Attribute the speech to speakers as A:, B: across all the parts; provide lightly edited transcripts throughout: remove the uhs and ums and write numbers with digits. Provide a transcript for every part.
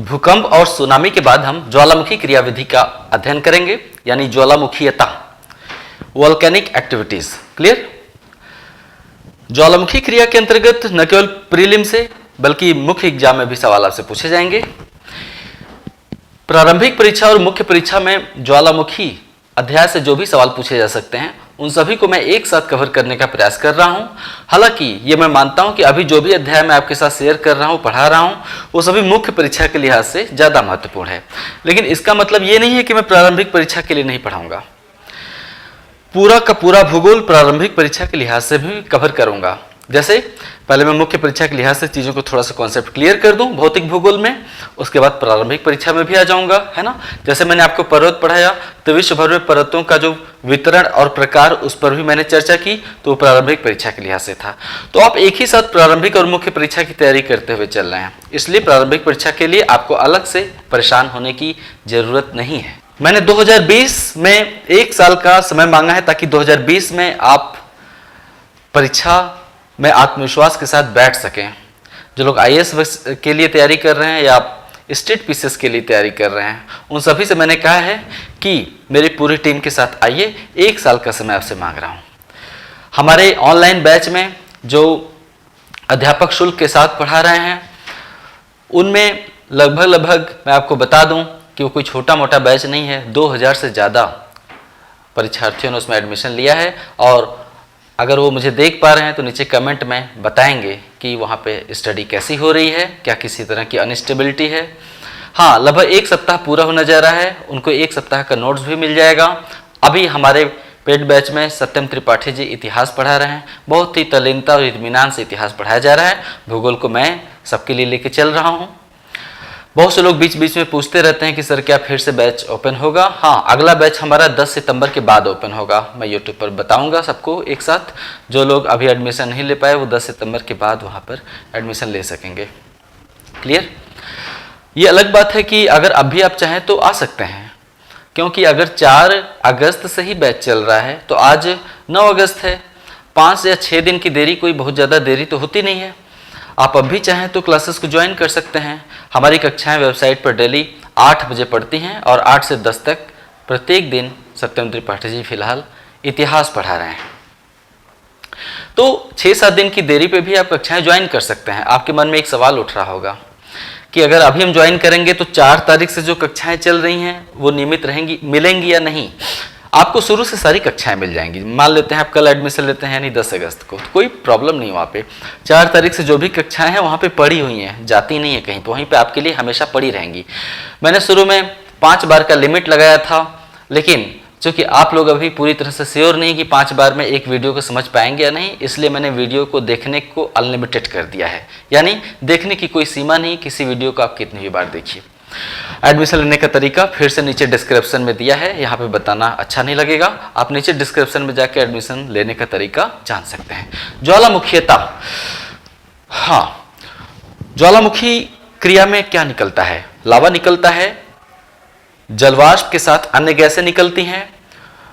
A: भूकंप और सुनामी के बाद हम ज्वालामुखी क्रियाविधि का अध्ययन करेंगे, यानी ज्वालामुखीयता, वोल्केनिक एक्टिविटीज। क्लियर? ज्वालामुखी क्रिया के अंतर्गत न केवल प्रीलिम से बल्कि मुख्य एग्जाम में भी सवाल आपसे पूछे जाएंगे। प्रारंभिक परीक्षा और मुख्य परीक्षा में ज्वालामुखी अध्याय से जो भी सवाल पूछे जा सकते हैं उन सभी को मैं एक साथ कवर करने का प्रयास कर रहा हूं। हालांकि ये मैं मानता हूं कि अभी जो भी अध्याय मैं आपके साथ शेयर कर रहा हूं, पढ़ा रहा हूं, वो सभी मुख्य परीक्षा के लिहाज से ज्यादा महत्वपूर्ण है। लेकिन इसका मतलब ये नहीं है कि मैं प्रारंभिक परीक्षा के लिए नहीं पढ़ाऊंगा। पूरा का पूरा भूगोल प्रारंभिक परीक्षा के लिहाज से भी कवर करूंगा। जैसे पहले मैं मुख्य परीक्षा के लिहाज से चीज़ों को थोड़ा सा कॉन्सेप्ट क्लियर कर दूं भौतिक भूगोल में, उसके बाद प्रारंभिक परीक्षा में भी आ जाऊंगा, है ना। जैसे मैंने आपको पर्वत पढ़ाया तो विश्व भर में पर्वतों का जो वितरण और प्रकार, उस पर भी मैंने चर्चा की, तो प्रारंभिक परीक्षा के लिहाज से था। तो आप एक ही साथ प्रारंभिक और मुख्य परीक्षा की तैयारी करते हुए चल रहे हैं, इसलिए प्रारंभिक परीक्षा के लिए आपको अलग से परेशान होने की जरूरत नहीं है। मैंने 2020 में 1 साल का समय मांगा है ताकि 2020 में आप परीक्षा में आत्मविश्वास के साथ बैठ सकें। जो लोग आईएएस के लिए तैयारी कर रहे हैं या स्टेट पीसीएस के लिए तैयारी कर रहे हैं, उन सभी से मैंने कहा है कि मेरी पूरी टीम के साथ आइए, 1 साल का समय आपसे मांग रहा हूं। हमारे ऑनलाइन बैच में जो अध्यापक शुल्क के साथ पढ़ा रहे हैं उनमें लगभग मैं आपको बता दूं कि वो कोई छोटा मोटा बैच नहीं है। 2000 से ज़्यादा परीक्षार्थियों ने उसमें एडमिशन लिया है, और अगर वो मुझे देख पा रहे हैं तो नीचे कमेंट में बताएंगे कि वहाँ पे स्टडी कैसी हो रही है, क्या किसी तरह की अनस्टेबिलिटी है। हाँ, लगभग 1 सप्ताह पूरा होने जा रहा है, उनको 1 सप्ताह का नोट्स भी मिल जाएगा। अभी हमारे पेड बैच में सत्यम त्रिपाठी जी इतिहास पढ़ा रहे हैं, बहुत ही तल्लीनता और इत्मीनान से इतिहास पढ़ाया जा रहा है। भूगोल को मैं सबके लिए लेके चल रहा हूँ। बहुत से लोग बीच बीच में पूछते रहते हैं कि सर क्या फिर से बैच ओपन होगा। हाँ, अगला बैच हमारा 10 सितंबर के बाद ओपन होगा। मैं यूट्यूब पर बताऊंगा सबको एक साथ। जो लोग अभी एडमिशन नहीं ले पाए वो 10 सितंबर के बाद वहाँ पर एडमिशन ले सकेंगे। क्लियर? ये अलग बात है कि अगर अभी आप चाहें तो आ सकते हैं, क्योंकि अगर 4 अगस्त से ही बैच चल रहा है तो आज 9 अगस्त है। 5 या 6 दिन की देरी, कोई बहुत ज़्यादा देरी तो होती नहीं है। आप अब भी चाहें तो क्लासेस को ज्वाइन कर सकते हैं। हमारी कक्षाएं वेबसाइट पर डेली 8 बजे पढ़ती हैं और 8 से 10 तक प्रत्येक दिन सत्यम त्रिपाठी जी फिलहाल इतिहास पढ़ा रहे हैं। तो 6-7 दिन की देरी पे भी आप कक्षाएं ज्वाइन कर सकते हैं। आपके मन में एक सवाल उठ रहा होगा कि अगर अभी हम ज्वाइन करेंगे तो 4 तारीख से जो कक्षाएं चल रही हैं वो नियमित रहेंगी, मिलेंगी या नहीं। आपको शुरू से सारी कक्षाएं मिल जाएंगी। मान लेते हैं आप कल एडमिशन लेते हैं यानी 10 अगस्त को, तो कोई प्रॉब्लम नहीं। वहाँ पे 4 तारीख से जो भी कक्षाएं हैं वहाँ पे पड़ी हुई हैं, जाती नहीं है कहीं, तो वहीं पे आपके लिए हमेशा पड़ी रहेंगी। मैंने शुरू में 5 बार का लिमिट लगाया था, लेकिन चूँकि आप लोग अभी पूरी तरह से श्योर नहीं कि 5 बार में एक वीडियो को समझ पाएंगे या नहीं, इसलिए मैंने वीडियो को देखने को अनलिमिटेड कर दिया है। यानी देखने की कोई सीमा नहीं, किसी वीडियो को आप कितनी भी बार देखिए। एडमिशन लेने का तरीका फिर से नीचे डिस्क्रिप्शन में दिया है, यहाँ पे बताना अच्छा नहीं लगेगा। आप नीचे डिस्क्रिप्शन में जाके एडमिशन लेने का तरीका जान सकते हैं। ज्वालामुखीयता, हाँ, ज्वालामुखी क्रिया में क्या निकलता है? लावा निकलता है, जलवाष्प के साथ अन्य गैसें निकलती हैं,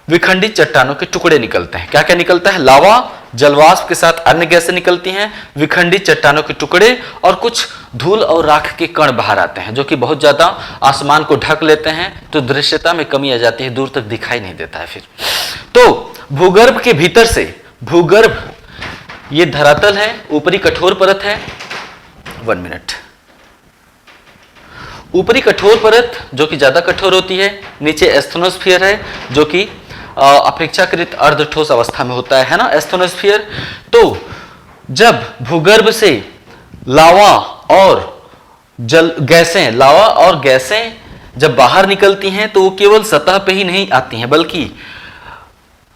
A: विखंडित चट्टानों के टुकड़े निकलते हैं। क्या क्या निकलता है? लावा, जलवाष्प के साथ अन्य गैसें निकलती हैं, विखंडित चट्टानों के टुकड़े और कुछ धूल और राख के कण बाहर आते हैं, जो कि बहुत ज्यादा आसमान को ढक लेते हैं, तो दृश्यता में कमी आ जाती है, दूर तक दिखाई नहीं देता है। फिर तो भूगर्भ के भीतर से, भूगर्भ ये धरातल है, ऊपरी कठोर परत है। 1 मिनट। ऊपरी कठोर परत जो कि ज्यादा कठोर होती है, नीचे एस्थेनोस्फीयर है जो कि अपेक्षाकृत अर्ध ठोस अवस्था में होता है ना, एस्थेनोस्फीयर। तो जब भूगर्भ से लावा और लावा और गैसें जब बाहर निकलती हैं तो वो केवल सतह पे ही नहीं आती हैं, बल्कि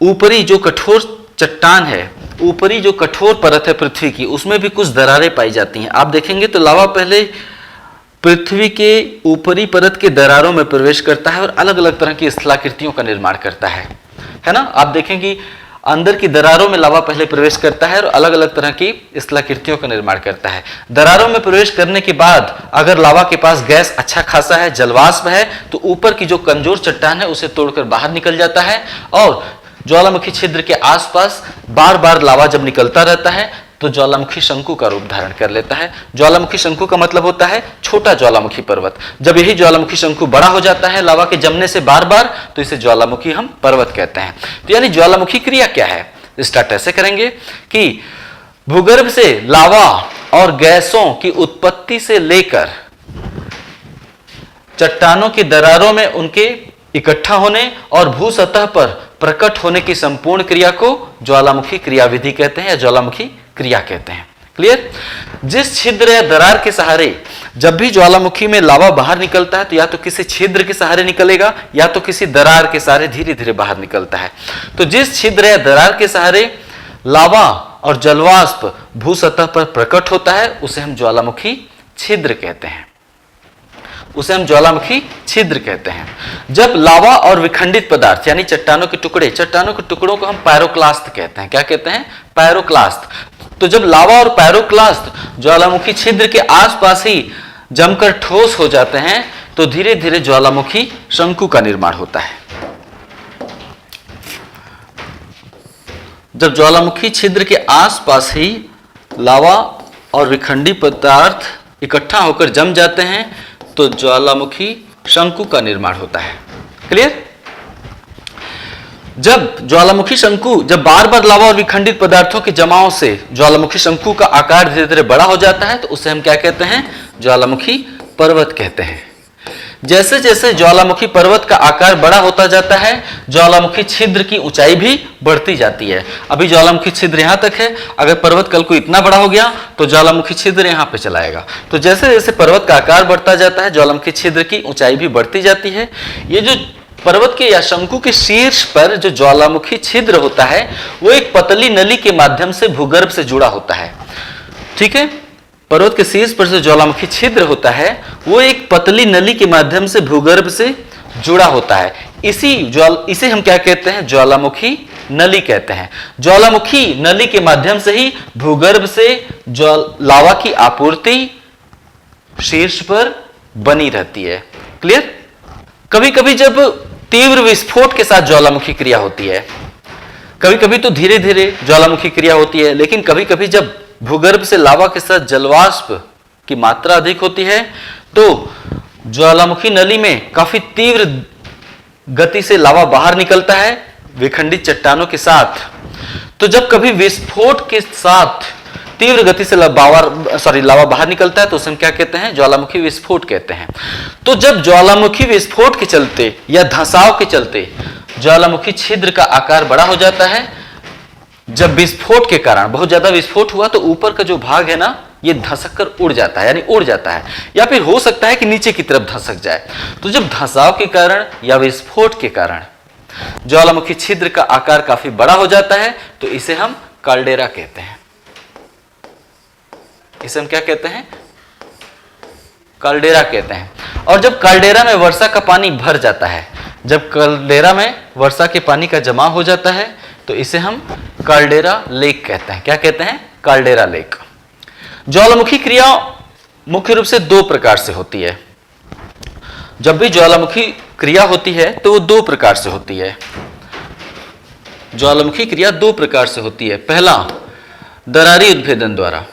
A: ऊपरी जो कठोर चट्टान है, ऊपरी जो कठोर परत है पृथ्वी की, उसमें भी कुछ दरारें पाई जाती हैं। आप देखेंगे तो लावा पहले पृथ्वी के ऊपरी परत के दरारों में प्रवेश करता है और अलग अलग तरह की स्थलाकृतियों का निर्माण करता है ना। आप देखें कि अंदर की दरारों में लावा पहले प्रवेश करता है और अलग अलग तरह की स्थलाकृतियों का निर्माण करता है। दरारों में प्रवेश करने के बाद अगर लावा के पास गैस अच्छा खासा है, जलवाष्प है, तो ऊपर की जो कमजोर चट्टान है उसे तोड़कर बाहर निकल जाता है, और ज्वालामुखी छिद्र के आसपास बार बार लावा जब निकलता रहता है तो ज्वालामुखी शंकु का रूप धारण कर लेता है। ज्वालामुखी शंकु का मतलब होता है छोटा ज्वालामुखी पर्वत। जब यही ज्वालामुखी शंकु बड़ा हो जाता है लावा के जमने से बार बार, तो इसे ज्वालामुखी हम पर्वत कहते हैं। तो यानी ज्वालामुखी क्रिया क्या है, स्टार्ट ऐसे करेंगे कि भूगर्भ से लावा और गैसों की उत्पत्ति से लेकर चट्टानों की दरारों में उनके इकट्ठा होने और भू सतह पर प्रकट होने की संपूर्ण क्रिया को ज्वालामुखी क्रियाविधि कहते हैं या ज्वालामुखी क्रिया कहते हैं। क्लियर? जिस छिद्र या दरार के सहारे जब भी ज्वालामुखी में लावा बाहर निकलता है तो या तो किसी छिद्र के सहारे निकलेगा या तो किसी दरार के सहारे धीरे धीरे बाहर निकलता है। तो जिस छिद्र या दरार के सहारे लावा और जलवाष्प भू सतह पर प्रकट होता है उसे हम ज्वालामुखी छिद्र कहते हैं, उसे हम ज्वालामुखी छिद्र कहते हैं। जब लावा और विखंडित पदार्थ यानी चट्टानों के टुकड़ों को हम पायरोक्लास्ट कहते हैं। क्या कहते हैं? पायरोक्लास्ट। तो जब लावा और पायरोक्लास्ट ज्वालामुखी छिद्र के आसपास ही जमकर ठोस हो जाते हैं तो धीरे धीरे ज्वालामुखी शंकु का निर्माण होता है। जब ज्वालामुखी छिद्र के आसपास ही लावा और विखंडित पदार्थ इकट्ठा होकर जम जाते हैं तो ज्वालामुखी शंकु का निर्माण होता है। क्लियर? जब ज्वालामुखी शंकु जब बार बार लावा और विखंडित पदार्थों के जमाव से ज्वालामुखी शंकु का आकार धीरे धीरे बड़ा हो जाता है तो उसे हम क्या कहते हैं? ज्वालामुखी पर्वत कहते हैं। जैसे जैसे ज्वालामुखी पर्वत का आकार बड़ा होता जाता है ज्वालामुखी छिद्र की ऊंचाई भी बढ़ती जाती है। अभी ज्वालामुखी छिद्र यहां तक है, अगर पर्वत कल को इतना बड़ा हो गया तो ज्वालामुखी छिद्र यहां पे चलाएगा। तो जैसे जैसे पर्वत का आकार बढ़ता जाता है ज्वालामुखी छिद्र की ऊंचाई भी बढ़ती जाती है। ये जो पर्वत के या शंकु के शीर्ष पर जो ज्वालामुखी छिद्र होता है वो एक पतली नली के माध्यम से भूगर्भ से जुड़ा होता है। ठीक है? पर्वत के शीर्ष पर जो ज्वालामुखी छिद्र होता है वो एक पतली नली के माध्यम से भूगर्भ से जुड़ा होता है। इसे हम क्या कहते हैं? ज्वालामुखी नली कहते हैं। ज्वालामुखी नली के माध्यम से ही भूगर्भ से लावा की आपूर्ति शीर्ष पर बनी रहती है। क्लियर? कभी कभी जब तीव्र विस्फोट के साथ ज्वालामुखी क्रिया होती है, कभी कभी तो धीरे धीरे ज्वालामुखी क्रिया होती है, लेकिन कभी कभी जब भूगर्भ से लावा के साथ जलवाष्प की मात्रा अधिक होती है तो ज्वालामुखी नली में काफी तीव्र गति से लावा बाहर निकलता है विखंडित चट्टानों के साथ। तो जब कभी विस्फोट के साथ तीव्र गति से लावा बाहर निकलता है तो उसे हम क्या कहते हैं? ज्वालामुखी विस्फोट कहते हैं। तो जब ज्वालामुखी विस्फोट के चलते या धंसाव के चलते ज्वालामुखी छिद्र का आकार बड़ा हो जाता है, जब विस्फोट के कारण बहुत ज्यादा विस्फोट हुआ तो ऊपर का जो भाग है ना ये धसक कर उड़ जाता है, यानी उड़ जाता है, या फिर हो सकता है कि नीचे की तरफ धसक जाए। तो जब धंसाव के कारण या विस्फोट के कारण ज्वालामुखी छिद्र का आकार काफी बड़ा हो जाता है तो इसे हम काल्डेरा कहते हैं। इसे हम क्या कहते हैं? काल्डेरा कहते हैं। और जब काल्डेरा में वर्षा का पानी भर जाता है, जब काल्डेरा में वर्षा के पानी का जमाव हो जाता है तो इसे हम काल्डेरा लेक कहते हैं। क्या कहते हैं? Caldera lake. ज्वालामुखी क्रिया मुख्य रूप से दो प्रकार से होती है। जब भी ज्वालामुखी क्रिया होती है तो वो दो प्रकार से होती है। ज्वालामुखी क्रिया दो प्रकार से होती है। पहला, दरारी उद्भेदन द्वारा।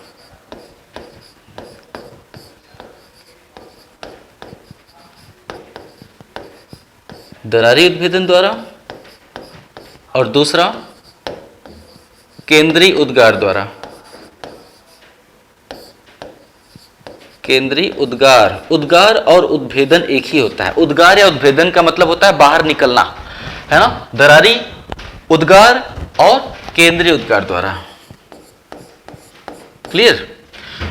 A: दरारी उद्भेदन द्वारा, और दूसरा केंद्रीय उद्गार द्वारा। केंद्रीय उद्गार और उद्भेदन एक ही होता है। उद्गार या उद्भेदन का मतलब होता है बाहर निकलना, है ना? दरारी उद्गार और केंद्रीय उद्गार द्वारा। क्लियर?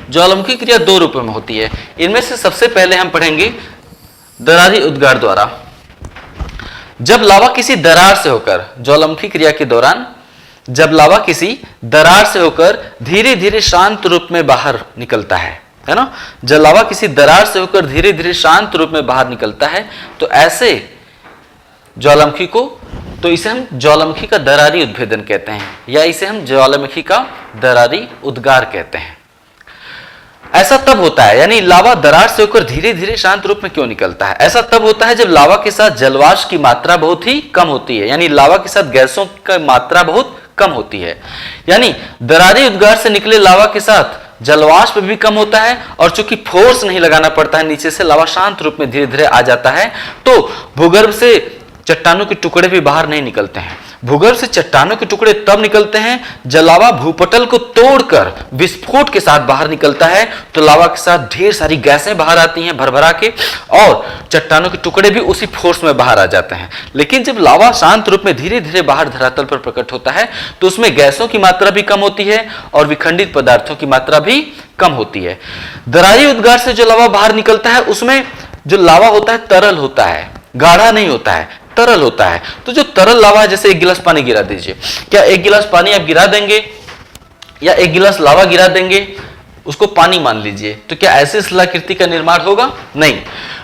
A: ज्वालामुखी क्रिया दो रूपों में होती है। इनमें से सबसे पहले हम पढ़ेंगे दरारी उद्गार द्वारा। जब लावा किसी दरार से होकर, ज्वालामुखी क्रिया के दौरान जब लावा किसी दरार से होकर धीरे धीरे शांत रूप में बाहर निकलता है ना? जब लावा किसी दरार से होकर धीरे धीरे शांत रूप में बाहर निकलता है तो ऐसे ज्वालामुखी को, तो इसे हम ज्वालामुखी का दरारी उद्भेदन कहते हैं या इसे हम ज्वालामुखी का दरारी उद्गार कहते हैं। ऐसा तब होता है, यानी लावा दरार से होकर धीरे धीरे शांत रूप में क्यों निकलता है? ऐसा तब होता है जब लावा के साथ जलवाष्प की मात्रा बहुत ही कम होती है, यानी लावा के साथ गैसों की मात्रा बहुत कम होती है। यानी दरारी उद्गार से निकले लावा के साथ जलवाष्प भी कम होता है, और चूंकि फोर्स नहीं लगाना पड़ता है, नीचे से लावा शांत रूप में धीरे धीरे आ जाता है, तो भूगर्भ से चट्टानों के टुकड़े भी बाहर नहीं निकलते हैं। भूगर्भ से चट्टानों के टुकड़े तब निकलते हैं जब लावा भूपटल को तोड़कर विस्फोट के साथ बाहर निकलता है, तो लावा के साथ ढेर सारी गैसें बाहर आती हैं भरभरा के, और चट्टानों के टुकड़े भी उसी फोर्स में बाहर आ जाते हैं। लेकिन जब लावा शांत रूप में धीरे धीरे बाहर धरातल पर प्रकट होता है, तो उसमें गैसों की मात्रा भी कम होती है और विखंडित पदार्थों की मात्रा भी कम होती है। दरारी उद्गार से जो लावा बाहर निकलता है, उसमें जो लावा होता है तरल होता है, गाढ़ा नहीं होता है, तरल होता है। तो जो तरल लावा है, जैसे एक गिलास पानी गिरा दीजिए, क्या एक गिलास पानी आप गिरा देंगे या एक गिलास लावा गिरा देंगे, उसको पानी मान लीजिए, तो क्या ऐसी शिलाकृति का निर्माण होगा? नहीं।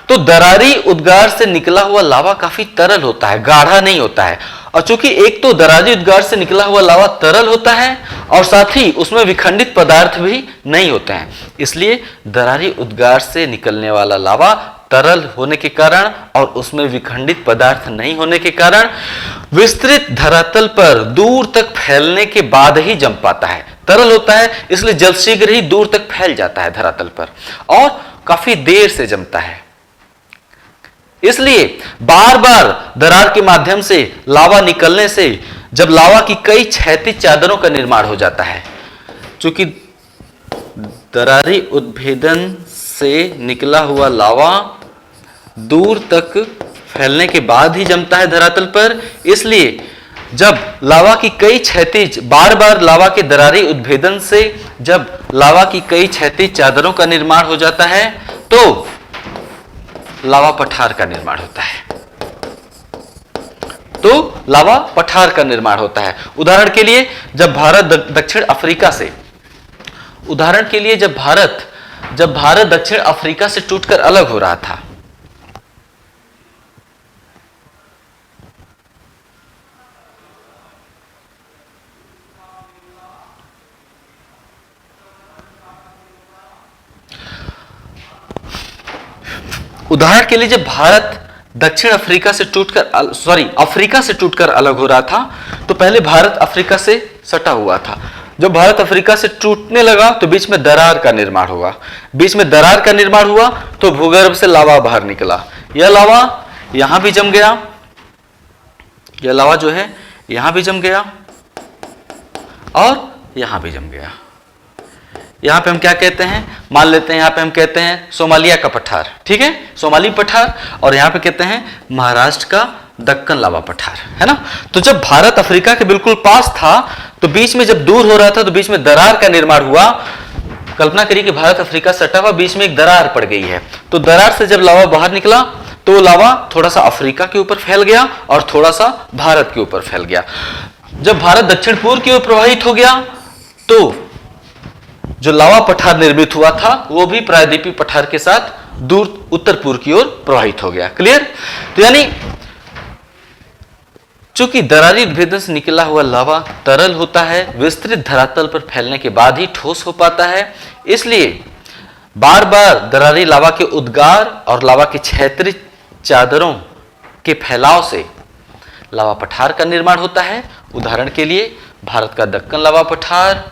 A: तो दरारी उद्गार से निकला हुआ लावा काफी तरल होता है, गाढ़ा नहीं होता है। और चूंकि एक तो दरारी उद्गार से निकला हुआ लावा तरल होता है और साथ ही उसमें विखंडित पदार्थ भी नहीं होते हैं, इसलिए दरारी उद्गार से निकलने वाला लावा तरल होने के कारण और उसमें विखंडित पदार्थ नहीं होने के कारण विस्तृत धरातल पर दूर तक फैलने के बाद ही जम पाता है। तरल होता है इसलिए जल शीघ्र ही दूर तक फैल जाता है धरातल पर और काफी देर से जमता है। इसलिए बार बार दरार के माध्यम से लावा निकलने से जब लावा की कई क्षैतिज चादरों का निर्माण हो जाता है, चूंकि दरारी उद्भेदन से निकला हुआ लावा दूर तक फैलने के बाद ही जमता है धरातल पर, इसलिए जब लावा की कई क्षैतिज बार बार लावा के दरारी उद्भेदन से जब लावा की कई क्षैतिज चादरों का निर्माण हो जाता है, तो लावा पठार का निर्माण होता है। तो लावा पठार का निर्माण होता है। उदाहरण के लिए जब भारत दक्षिण अफ्रीका से जब भारत दक्षिण अफ्रीका से टूटकर अलग हो रहा था, उदाहरण के लिए जब भारत दक्षिण अफ्रीका से अफ्रीका से टूटकर अलग हो रहा था, तो पहले भारत अफ्रीका से सटा हुआ था। जब भारत अफ्रीका से टूटने लगा तो बीच में दरार का निर्माण हुआ। बीच में दरार का निर्माण हुआ तो भूगर्भ से लावा बाहर निकला। यह लावा यहां भी जम गया, यह लावा जो है यहां भी जम गया और यहां भी जम गया। यहां पे हम क्या कहते हैं, मान लेते हैं यहां पे हम कहते हैं सोमालिया का पठार, ठीक है, सोमाली पठार, और यहां पे कहते हैं महाराष्ट्र का दक्कन लावा पठार, है ना। तो जब भारत अफ्रीका के बिल्कुल पास था तो बीच में जब दूर हो रहा था तो बीच में दरार का निर्माण हुआ। कल्पना करिए कि भारत अफ्रीका सटा हुआ, बीच में एक दरार पड़ गई है, तो दरार से जब लावा बाहर निकला तो लावा थोड़ा सा अफ्रीका के ऊपर फैल गया और थोड़ा सा भारत के ऊपर फैल गया। जब भारत दक्षिण पूर्व की ओर प्रवाहित हो गया तो जो लावा पठार निर्मित हुआ था वो भी प्रायद्वीपीय पठार के साथ दूर उत्तर पूर्व की ओर प्रवाहित हो गया। क्लियर। तो यानी चूंकि दरारी उद्भेदन से निकला हुआ लावा तरल होता है, विस्तृत धरातल पर फैलने के बाद ही ठोस हो पाता है, इसलिए बार बार दरारी लावा के उद्गार और लावा के क्षैतिज चादरों के फैलाव से लावा पठार का निर्माण होता है। उदाहरण के लिए भारत का दक्कन लावा पठार,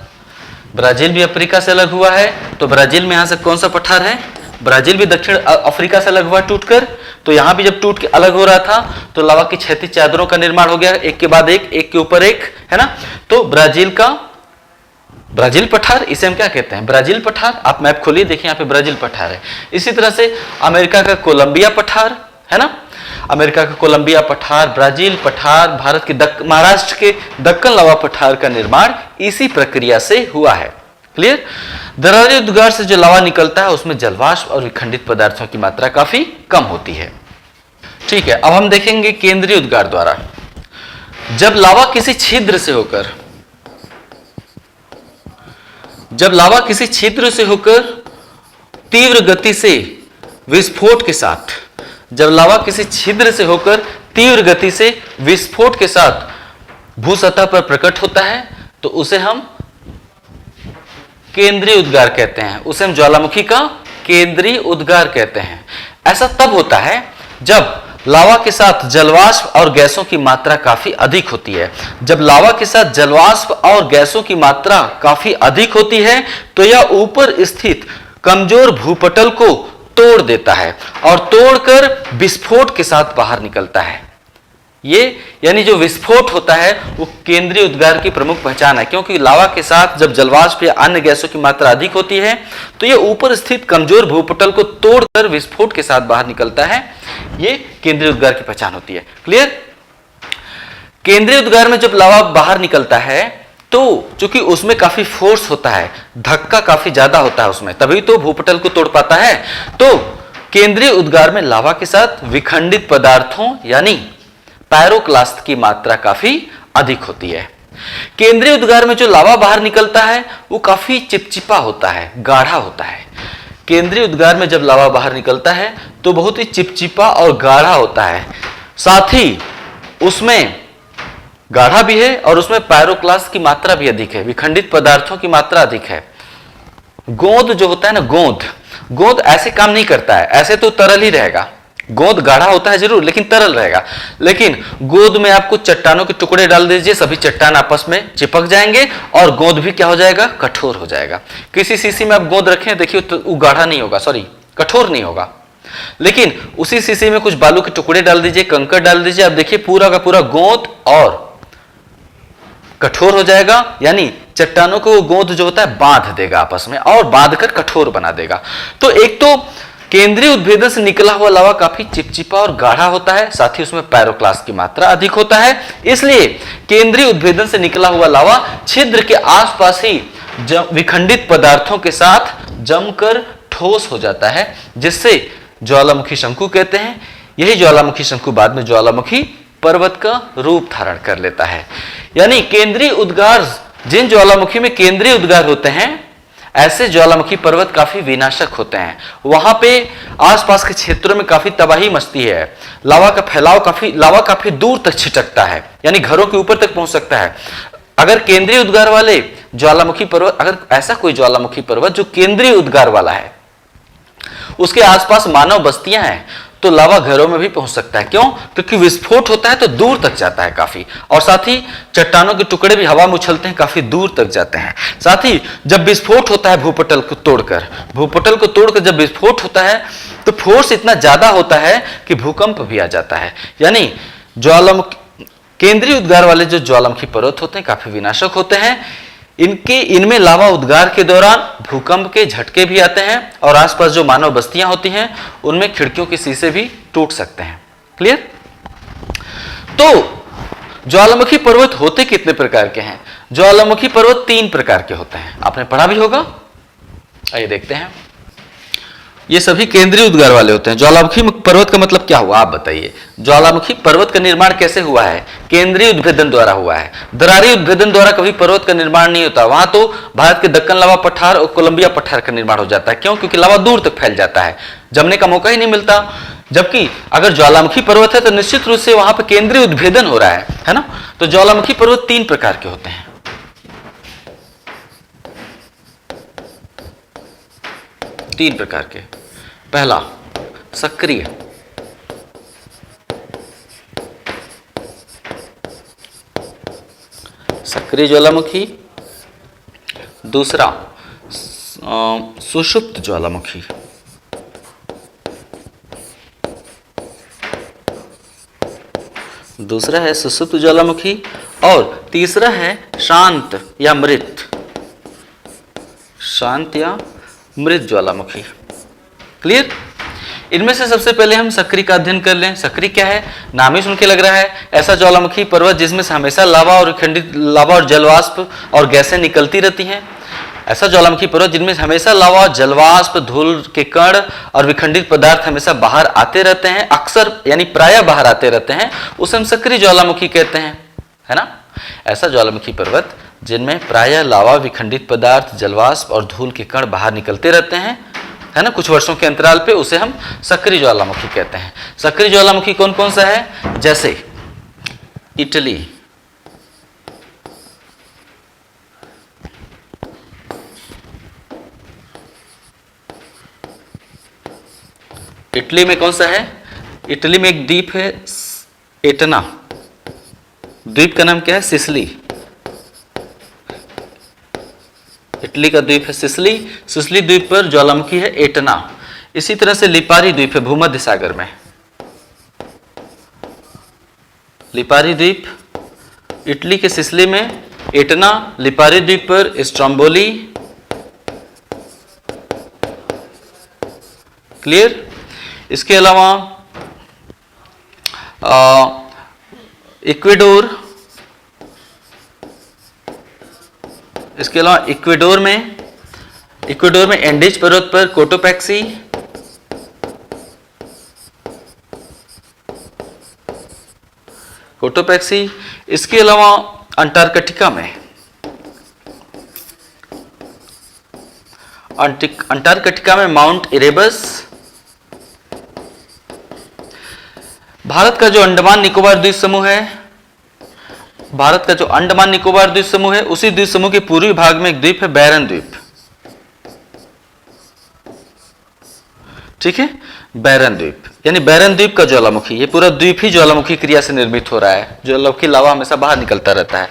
A: ब्राजील भी अफ्रीका से अलग हुआ है, तो ब्राजील में यहां से कौन सा पठार है, ब्राजील भी दक्षिण अफ्रीका से अलग हुआ टूटकर, तो यहां भी जब टूट के अलग हो रहा था तो लावा की क्षैतिज चादरों का निर्माण हो गया, एक के बाद एक, एक के ऊपर एक, है ना। तो ब्राजील पठार, इसे हम क्या कहते हैं, ब्राजील पठार। आप मैप खोलिए, देखिए यहाँ पे ब्राजील पठार है। इसी तरह से अमेरिका का कोलंबिया पठार, है ना, अमेरिका का कोलंबिया पठार, ब्राजील पठार, भारत के महाराष्ट्र के दक्कन लावा पठार का निर्माण इसी प्रक्रिया से हुआ है। क्लियर। दरारी उद्गार से जो लावा निकलता है उसमें जलवाष्प और विखंडित पदार्थों की मात्रा काफी कम होती है। ठीक है, अब हम देखेंगे केंद्रीय उद्गार द्वारा। जब लावा किसी छिद्र से होकर तीव्र गति से विस्फोट के साथ, जब लावा किसी छिद्र से होकर तीव्र गति से विस्फोट के साथ भू सतह पर प्रकट होता है तो उसे हम केंद्रीय उद्गार कहते हैं, उसे हम ज्वालामुखी का केंद्रीय उद्गार कहते हैं। ऐसा तब होता है जब लावा के साथ जलवाष्प और गैसों की मात्रा काफी अधिक होती है। जब लावा के साथ जलवाष्प और गैसों की मात्रा काफी अधिक होती है तो यह ऊपर स्थित कमजोर भूपटल को तोड़ देता है और तोड़कर विस्फोट के साथ बाहर निकलता है। ये यानी जो विस्फोट होता है वो केंद्रीय उद्गार की प्रमुख पहचान है, क्योंकि लावा के साथ जब जलवाष्प या अन्य गैसों की मात्रा अधिक होती है तो ये ऊपर स्थित कमजोर भूपटल को तोड़कर विस्फोट के साथ बाहर निकलता है। ये केंद्रीय उद्गार की पहचान होती है। क्लियर? केंद्रीय उद्गार में जब लावा बाहर निकलता है तो चूंकि उसमें काफी फोर्स होता है, धक्का काफी ज्यादा होता है उसमें, तभी तो भूपटल को तोड़ पाता है। तो केंद्रीय उद्गार में लावा के साथ विखंडित पदार्थों यानी पायरोक्लास्ट की मात्रा काफी अधिक होती है। केंद्रीय उद्गार में जो लावा बाहर निकलता है वो काफी चिपचिपा होता है, गाढ़ा होता है। केंद्रीय उद्गार में जब लावा बाहर निकलता है तो बहुत ही चिपचिपा और गाढ़ा होता है, साथ ही उसमें गाढ़ा भी है और उसमें पायरोक्लास्ट की मात्रा भी अधिक है, विखंडित पदार्थों की मात्रा अधिक है। गोंद जो होता है ना, गोंद ऐसे काम नहीं करता है, ऐसे तो तरल ही रहेगा। गोंद गाढ़ा होता है जरूर लेकिन तरल रहेगा, लेकिन गोंद में आपको चट्टानों के टुकड़े डाल दीजिए, सभी चट्टान आपस में चिपक जाएंगे और गोंद भी क्या हो जाएगा? कठोर हो जाएगा। किसी शीशी में आप गोंद रखें, देखिए तो वो गाढ़ा नहीं होगा, सॉरी कठोर नहीं होगा, लेकिन उसी शीशी में कुछ बालू के टुकड़े डाल दीजिए, कंकड़ डाल दीजिए, आप देखिए पूरा का पूरा गोंद और कठोर हो जाएगा, यानी चट्टानों को गोंद जो होता है बांध देगा आपस में और बांधकर कठोर बना देगा। तो एक तो केंद्रीय उद्भेदन से निकला हुआ लावा काफी चिपचिपा और गाढ़ा होता है, साथ ही उसमें पायरोक्लास्ट की मात्रा अधिक होता है, इसलिए केंद्रीय उद्भेदन से निकला हुआ लावा छिद्र के आसपास ही विखंडित पदार्थों के साथ जमकर ठोस हो जाता है, जिससे ज्वालामुखी शंकु कहते हैं। यही ज्वालामुखी शंकु बाद में ज्वालामुखी पर्वत का रूप धारण कर लेता है। यानी केंद्रीय उद्गार, जिन ज्वालामुखी में केंद्रीय उद्गार होते हैं ऐसे ज्वालामुखी पर्वत काफी विनाशक होते हैं। वहां पे आसपास के क्षेत्रों में काफी तबाही मचती है, लावा का फैलाव लावा काफी दूर तक छिटकता है, यानी घरों के ऊपर तक पहुंच सकता है। अगर केंद्रीय उद्गार वाले ज्वालामुखी पर्वत, अगर ऐसा कोई ज्वालामुखी पर्वत जो केंद्रीय उद्गार वाला है, उसके आसपास मानव बस्तियां हैं, तो लावा घरों में भी पहुंच सकता है। क्यों? क्योंकि विस्फोट होता है तो दूर तक जाता है काफी, और साथ ही चट्टानों के टुकड़े भी हवा में उछलते हैं, काफी दूर तक जाते हैं। साथ ही जब विस्फोट होता है भूपटल को तोड़कर जब विस्फोट होता है तो फोर्स इतना ज्यादा होता है कि भूकंप भी आ जाता है। यानी ज्वालामुखी, केंद्रीय उद्गार वाले जो ज्वालामुखी पर्वत होते हैं काफी विनाशक होते हैं। इनमें लावा उद्गार के दौरान भूकंप के झटके भी आते हैं और आसपास जो मानव बस्तियां होती हैं उनमें खिड़कियों के शीशे भी टूट सकते हैं। क्लियर? तो ज्वालामुखी पर्वत होते कितने प्रकार के हैं? ज्वालामुखी पर्वत 3 प्रकार के होते हैं, आपने पढ़ा भी होगा। आइए देखते हैं। ये सभी केंद्रीय उद्गार वाले होते हैं। ज्वालामुखी पर्वत का मतलब क्या हुआ, आप बताइए। ज्वालामुखी पर्वत का निर्माण कैसे हुआ है? केंद्रीय उद्भेदन द्वारा हुआ है। दरारी उद्भेदन द्वारा कभी पर्वत का निर्माण नहीं होता। वहां तो भारत के दक्कन लावा पठार और कोलंबिया पठार का निर्माण हो जाता है। क्यों? क्योंकि लावा दूर तक फैल जाता है, जमने का मौका ही नहीं मिलता। जबकि अगर ज्वालामुखी पर्वत है तो निश्चित रूप से वहां पर केंद्रीय उद्भेदन हो रहा है ना। तो ज्वालामुखी पर्वत 3 प्रकार के होते हैं। तीन प्रकार के। पहला सक्रिय, सक्रिय ज्वालामुखी। दूसरा सुषुप्त ज्वालामुखी। दूसरा है सुषुप्त ज्वालामुखी और तीसरा है शांत या मृत, शांत या मृत ज्वालामुखी। क्लियर? इनमें से सबसे पहले हम सक्रिय का अध्ययन कर लें। सक्रिय क्या है? नाम ही सुन के लग रहा है ऐसा ज्वालामुखी पर्वत जिसमें से हमेशा लावा और विखंडित लावा और जलवाष्प और गैसें निकलती रहती हैं। ऐसा ज्वालामुखी पर्वत जिनमें हमेशा लावा, जलवाष्प, धूल के कण और विखंडित पदार्थ हमेशा बाहर आते रहते हैं, अक्सर यानी प्रायः बाहर आते रहते हैं, उसे हम सक्रिय ज्वालामुखी कहते हैं, है ना। ऐसा ज्वालामुखी पर्वत जिनमें प्रायः लावा, विखंडित पदार्थ, जलवाष्प और धूल के कण बाहर निकलते रहते हैं, है ना, कुछ वर्षों के अंतराल पे, उसे हम सक्रिय ज्वालामुखी कहते हैं। सक्रिय ज्वालामुखी कौन कौन सा है? जैसे इटली, इटली में कौन सा है? इटली में एक द्वीप है एटना, द्वीप का नाम क्या है? सिसिली। इटली का द्वीप है सिसिली, सिसिली द्वीप पर ज्वालामुखी है एटना। इसी तरह से लिपारी द्वीप है भूमध्य सागर में, लिपारी द्वीप इटली के सिसिली में, एटना, लिपारी द्वीप पर स्ट्रोम्बोली। क्लियर? इसके अलावा इक्वेडोर, इसके अलावा इक्वेडोर में एंडीज पर्वत पर कोटोपैक्सी, इसके अलावा अंटार्कटिका में माउंट इरेबस। भारत का जो अंडमान निकोबार द्वीप समूह है, उसी द्वीप समूह के पूर्वी भाग में एक द्वीप है बैरन द्वीप। ठीक है, बैरन द्वीप, यानी बैरन द्वीप का ज्वालामुखी, ये पूरा द्वीप ही ज्वालामुखी क्रिया से निर्मित हो रहा है, ज्वालामुखी लावा हमेशा बाहर निकलता रहता है।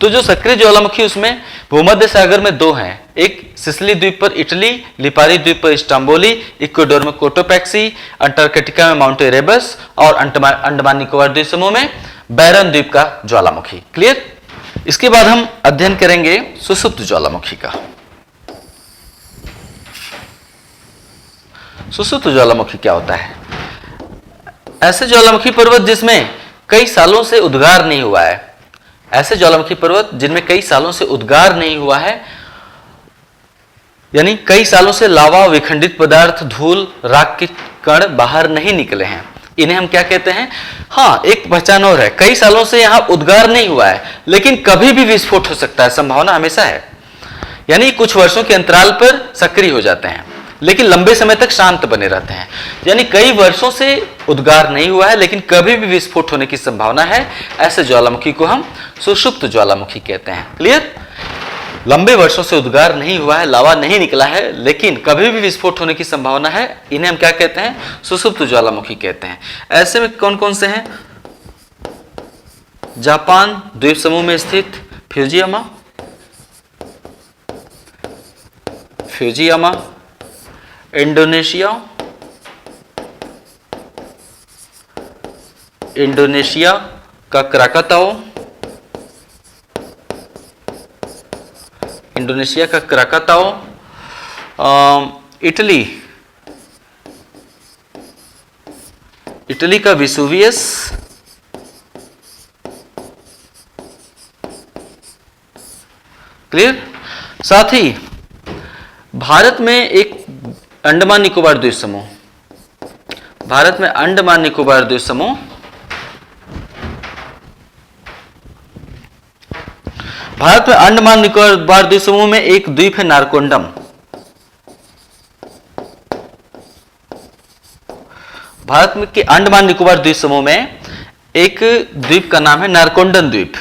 A: तो जो सक्रिय ज्वालामुखी उसमें भूमध्य सागर में दो हैं, एक सिसिली द्वीप पर इटली, लिपारी द्वीप पर स्ट्रोम्बोली, इक्वेडोर में कोटोपैक्सी, अंटार्कटिका में माउंट इरेबस और अंडमान निकोबार द्वीप समूह में बैरन द्वीप का ज्वालामुखी। क्लियर? इसके बाद हम अध्ययन करेंगे सुषुप्त ज्वालामुखी का। सुषुप्त ज्वालामुखी क्या होता है? ऐसे ज्वालामुखी पर्वत जिसमें कई सालों से उद्गार नहीं हुआ है, ऐसे ज्वालामुखी पर्वत जिनमें कई सालों से उद्गार नहीं हुआ है, यानी कई सालों से लावा, विखंडित पदार्थ, धूल, राख के कण बाहर नहीं निकले हैं, इन्हें हम क्या कहते हैं? हाँ, एक पहचान और है, कई सालों से यहां उद्गार नहीं हुआ है, लेकिन कभी भी विस्फोट हो सकता है, संभावना हमेशा है। यानी कुछ वर्षों के अंतराल पर सक्रिय हो जाते हैं, लेकिन लंबे समय तक शांत बने रहते हैं। यानी कई वर्षों से उद्गार नहीं हुआ है, लेकिन कभी भी विस्फोट होने की संभावना है। ऐसे ज्वालामुखी को हम सुषुप्त ज्वालामुखी कहते हैं। क्लियर? लंबे वर्षों से उद्गार नहीं हुआ है, लावा नहीं निकला है, लेकिन कभी भी विस्फोट होने की संभावना है, इन्हें हम क्या कहते हैं? सुषुप्त ज्वालामुखी कहते हैं। ऐसे में कौन कौन से हैं? जापान द्वीप समूह में स्थित फ्यूजियामा, इंडोनेशिया का क्राकाताओ, इटली का विसुवियस, क्लियर? साथ ही भारत में एक अंडमान निकोबार द्वीप समूह, भारत में अंडमान निकोबार द्वीप समूह, भारत में अंडमान निकोबार द्वीप समूह में एक द्वीप है नारकोंडम। भारत में के अंडमान निकोबार द्वीप समूह में एक द्वीप का नाम है नारकोंडन द्वीप,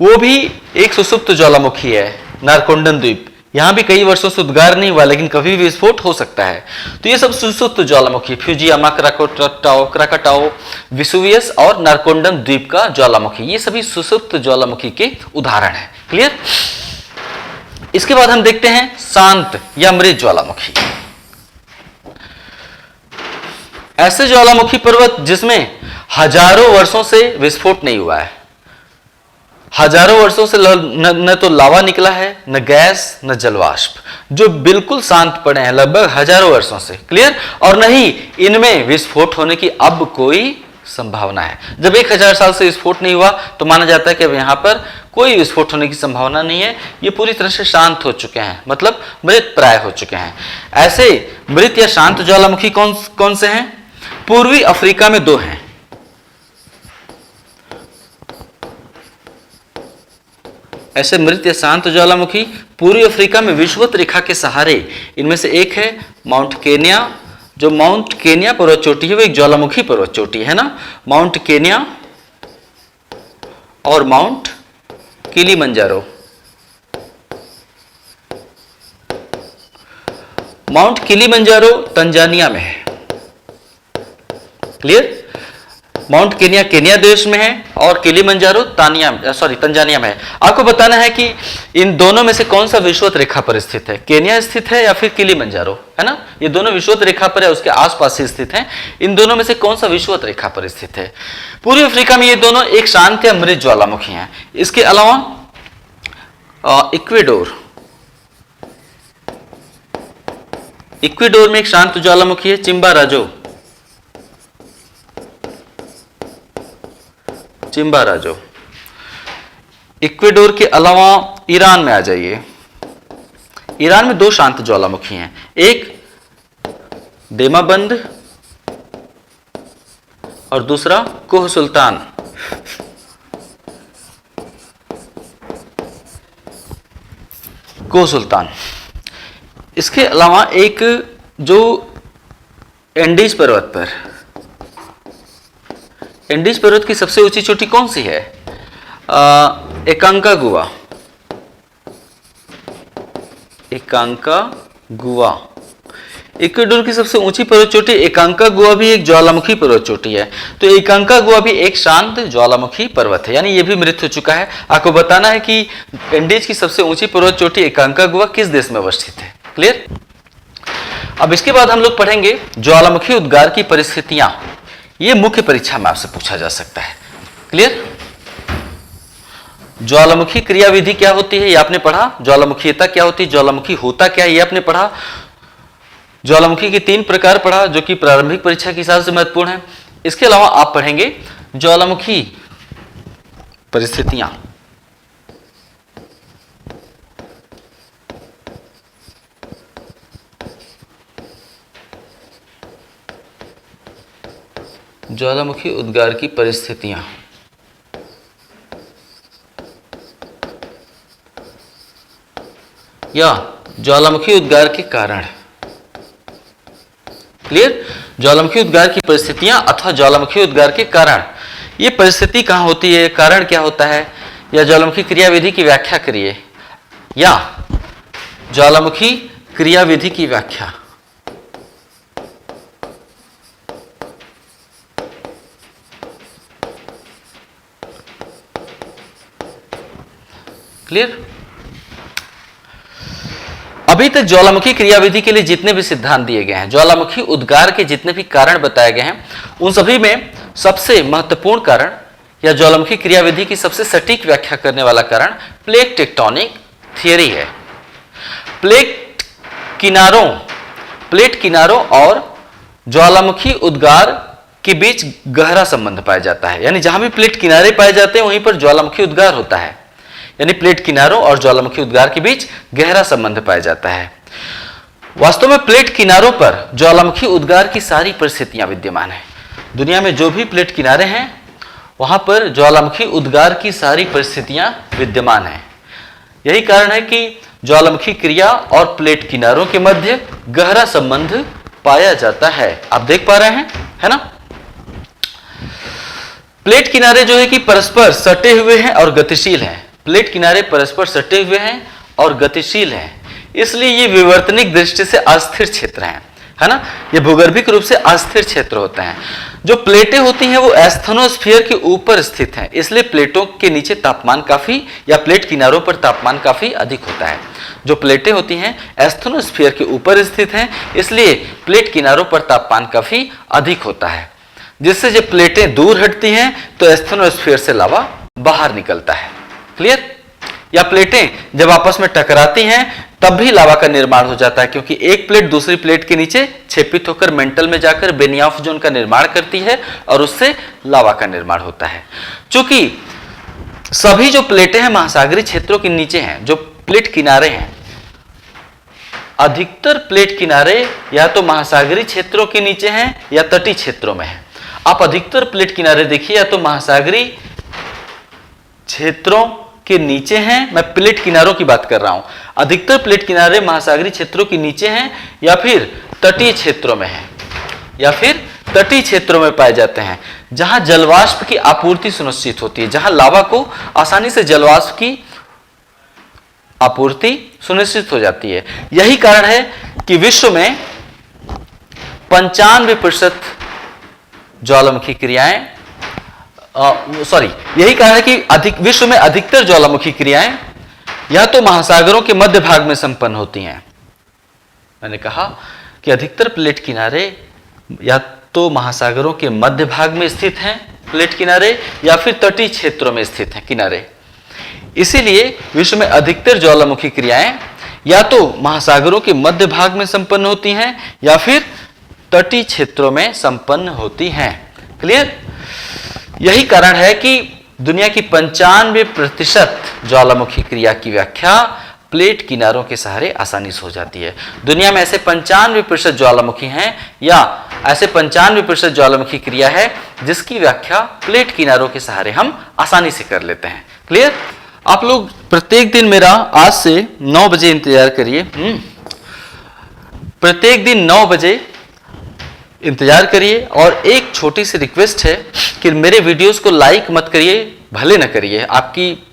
A: वो भी एक सुषुप्त ज्वालामुखी है। नारकोंडन द्वीप, यहां भी कई वर्षों से उद्गार नहीं हुआ, लेकिन कभी भी विस्फोट हो सकता है। तो ये सब सुषुप्त ज्वालामुखी, फ्यूजियामा, क्राकाटाओ, विसुवियस और नारकोंडन द्वीप का ज्वालामुखी, ये सभी सुषुप्त ज्वालामुखी के उदाहरण हैं। क्लियर? इसके बाद हम देखते हैं शांत या मृत ज्वालामुखी। ऐसे ज्वालामुखी पर्वत जिसमें हजारों वर्षों से विस्फोट नहीं हुआ है, हजारों वर्षों से न तो लावा निकला है, न गैस, न जलवाष्प, जो बिल्कुल शांत पड़े हैं लगभग हजारों वर्षों से। क्लियर? और न ही इनमें विस्फोट होने की अब कोई संभावना है। जब 1000 साल से विस्फोट नहीं हुआ तो माना जाता है कि अब यहां पर कोई विस्फोट होने की संभावना नहीं है, ये पूरी तरह से शांत हो चुके हैं, मतलब मृत प्राय हो चुके हैं। ऐसे मृत या शांत ज्वालामुखी कौन से हैं? पूर्वी अफ्रीका में 2 हैं। ऐसे मृत या शांत ज्वालामुखी पूर्वी अफ्रीका में विषुवत रेखा के सहारे, इनमें से एक है माउंट केनिया। जो माउंट केनिया पर्वत चोटी है वो एक ज्वालामुखी पर्वत चोटी है ना, माउंट केनिया और mount Kilimanjaro. Mount Kilimanjaro Tanzania में है, क्लियर? माउंट केनिया केनिया देश में है और किलिमंजारो तंजानिया में है। आपको बताना है कि इन दोनों में से कौन सा विषुवत रेखा पर स्थित है, केनिया स्थित है या फिर किलिमंजारो, है ना? ये दोनों विषुवत रेखा पर है, उसके आसपास ही स्थित हैं। इन दोनों में से कौन सा विषुवत रेखा पर स्थित है? पूर्वी अफ्रीका में ये दोनों एक शांत या मृत ज्वालामुखी हैं। इसके अलावा इक्वेडोर में एक शांत ज्वालामुखी है, चिम्बाराजो। इक्वेडोर के अलावा ईरान में आ जाइए। ईरान में दो शांत ज्वालामुखी हैं, एक देमाबंद और दूसरा कोह सुल्तान। इसके अलावा एक जो एंडीज पर्वत की सबसे ऊंची चोटी कौन सी है? एकांकागुआ। इक्वेडोर की सबसे ऊंची पर्वत चोटी एकांकागुआ भी एक ज्वालामुखी पर्वत चोटी है। तो एकांकागुआ भी एक शांत ज्वालामुखी पर्वत है, यानी ये भी मृत हो चुका है। आपको बताना है कि एंडीज की सबसे ऊंची पर्वत चोटी एकांकागुआ किस देश में अवस्थित है। क्लियर? अब इसके बाद हम लोग पढ़ेंगे ज्वालामुखी उद्गार की परिस्थितियां। ये मुख्य परीक्षा में आपसे पूछा जा सकता है। क्लियर? ज्वालामुखी क्रियाविधि क्या होती है ये आपने पढ़ा, ज्वालामुखीयता क्या होती है, ज्वालामुखी होता क्या है ये आपने पढ़ा, ज्वालामुखी के 3 प्रकार पढ़ा जो कि प्रारंभिक परीक्षा के हिसाब से महत्वपूर्ण है। इसके अलावा आप पढ़ेंगे ज्वालामुखी परिस्थितियां। ज्वालामुखी उद्गार की परिस्थितियां। या ज्वालामुखी उद्गार के कारण। क्लियर? ज्वालामुखी उद्गार की परिस्थितियां अथवा ज्वालामुखी उद्गार के कारण। ये परिस्थिति कहां होती है, कारण क्या होता है, या ज्वालामुखी क्रियाविधि की व्याख्या करिए, या ज्वालामुखी क्रियाविधि की व्याख्या। क्लियर? अभी तक ज्वालामुखी क्रियाविधि के लिए जितने भी सिद्धांत दिए गए हैं, ज्वालामुखी उद्गार के जितने भी कारण बताए गए हैं, उन सभी में सबसे महत्वपूर्ण कारण या ज्वालामुखी क्रियाविधि की सबसे सटीक व्याख्या करने वाला कारण प्लेट टेक्टोनिक थियरी है। प्लेट किनारों और ज्वालामुखी उद्गार के बीच गहरा संबंध पाया जाता है, यानी जहां भी प्लेट किनारे पाए जाते हैं वहीं पर ज्वालामुखी उद्गार होता है, यानी प्लेट किनारों और ज्वालामुखी उद्गार के बीच गहरा संबंध पाया जाता है। वास्तव में प्लेट किनारों पर ज्वालामुखी उद्गार की सारी परिस्थितियां विद्यमान है। दुनिया में जो भी प्लेट किनारे हैं वहां पर ज्वालामुखी उद्गार की सारी परिस्थितियां विद्यमान है। यही कारण है कि ज्वालामुखी क्रिया और प्लेट किनारों के मध्य गहरा संबंध पाया जाता है। आप देख पा रहे हैं, है ना? प्लेट किनारे जो है कि परस्पर सटे हुए हैं और गतिशील हैं। प्लेट किनारे परस्पर सटे हुए हैं और गतिशील हैं, इसलिए ये विवर्तनिक दृष्टि से अस्थिर क्षेत्र हैं, है ना? ये भूगर्भिक रूप से अस्थिर क्षेत्र होते हैं। जो प्लेटें होती हैं वो एस्थेनोस्फीयर के ऊपर स्थित हैं, इसलिए प्लेटों के नीचे तापमान काफी, या प्लेट किनारों पर तापमान काफी अधिक होता है। जो प्लेटें होती हैं एस्थेनोस्फीयर के ऊपर स्थित हैं, इसलिए प्लेट किनारों पर तापमान काफी अधिक होता है, जिससे जब प्लेटें दूर हटती हैं तो एस्थेनोस्फीयर से लावा बाहर निकलता है। क्लियर? या प्लेटें जब आपस में टकराती हैं तब भी लावा का निर्माण हो जाता है, क्योंकि एक प्लेट दूसरी प्लेट के नीचे छेपित होकर मेंटल में जाकर बेनियाफ जोन का निर्माण करती है और उससे लावा का निर्माण होता है। चूंकि सभी जो प्लेटें हैं महासागरीय क्षेत्रों के नीचे हैं, जो प्लेट किनारे हैं, अधिकतर प्लेट किनारे या तो महासागरीय क्षेत्रों के नीचे हैं या तटीय क्षेत्रों में हैं। आप अधिकतर प्लेट किनारे देखिए या तो महासागरीय क्षेत्रों के नीचे हैं, मैं प्लेट किनारों की बात कर रहा हूं, अधिकतर प्लेट किनारे महासागरीय क्षेत्रों के नीचे हैं या फिर तटीय क्षेत्रों में हैं, या फिर तटीय क्षेत्रों में पाए जाते हैं, जहां जलवाष्प की आपूर्ति सुनिश्चित होती है, जहां लावा को आसानी से जलवाष्प की आपूर्ति सुनिश्चित हो जाती है। यही कारण है कि विश्व में 95% ज्वालामुखी क्रियाएं, यही कारण है कि विश्व में अधिकतर ज्वालामुखी क्रियाएं या तो महासागरों के मध्य भाग में संपन्न होती हैं। मैंने कहा कि अधिकतर प्लेट किनारे या तो महासागरों के मध्य भाग में स्थित हैं प्लेट किनारे, या फिर तटीय क्षेत्रों में स्थित हैं किनारे। इसीलिए विश्व में अधिकतर ज्वालामुखी क्रियाएं या तो महासागरों के मध्य भाग में संपन्न होती हैं या फिर तटीय क्षेत्रों में संपन्न होती हैं। क्लियर? यही कारण है कि दुनिया की 95% ज्वालामुखी क्रिया की व्याख्या प्लेट किनारों के सहारे आसानी से हो जाती है। दुनिया में ऐसे 95% ज्वालामुखी हैं या ऐसे 95% ज्वालामुखी क्रिया है जिसकी व्याख्या प्लेट किनारों के सहारे हम आसानी से कर लेते हैं। क्लियर? आप लोग प्रत्येक दिन मेरा आज से 9 बजे इंतजार करिए। प्रत्येक दिन 9 बजे इंतजार करिए, और एक छोटी सी रिक्वेस्ट है कि मेरे वीडियोस को लाइक मत करिए, भले न करिए, आपकी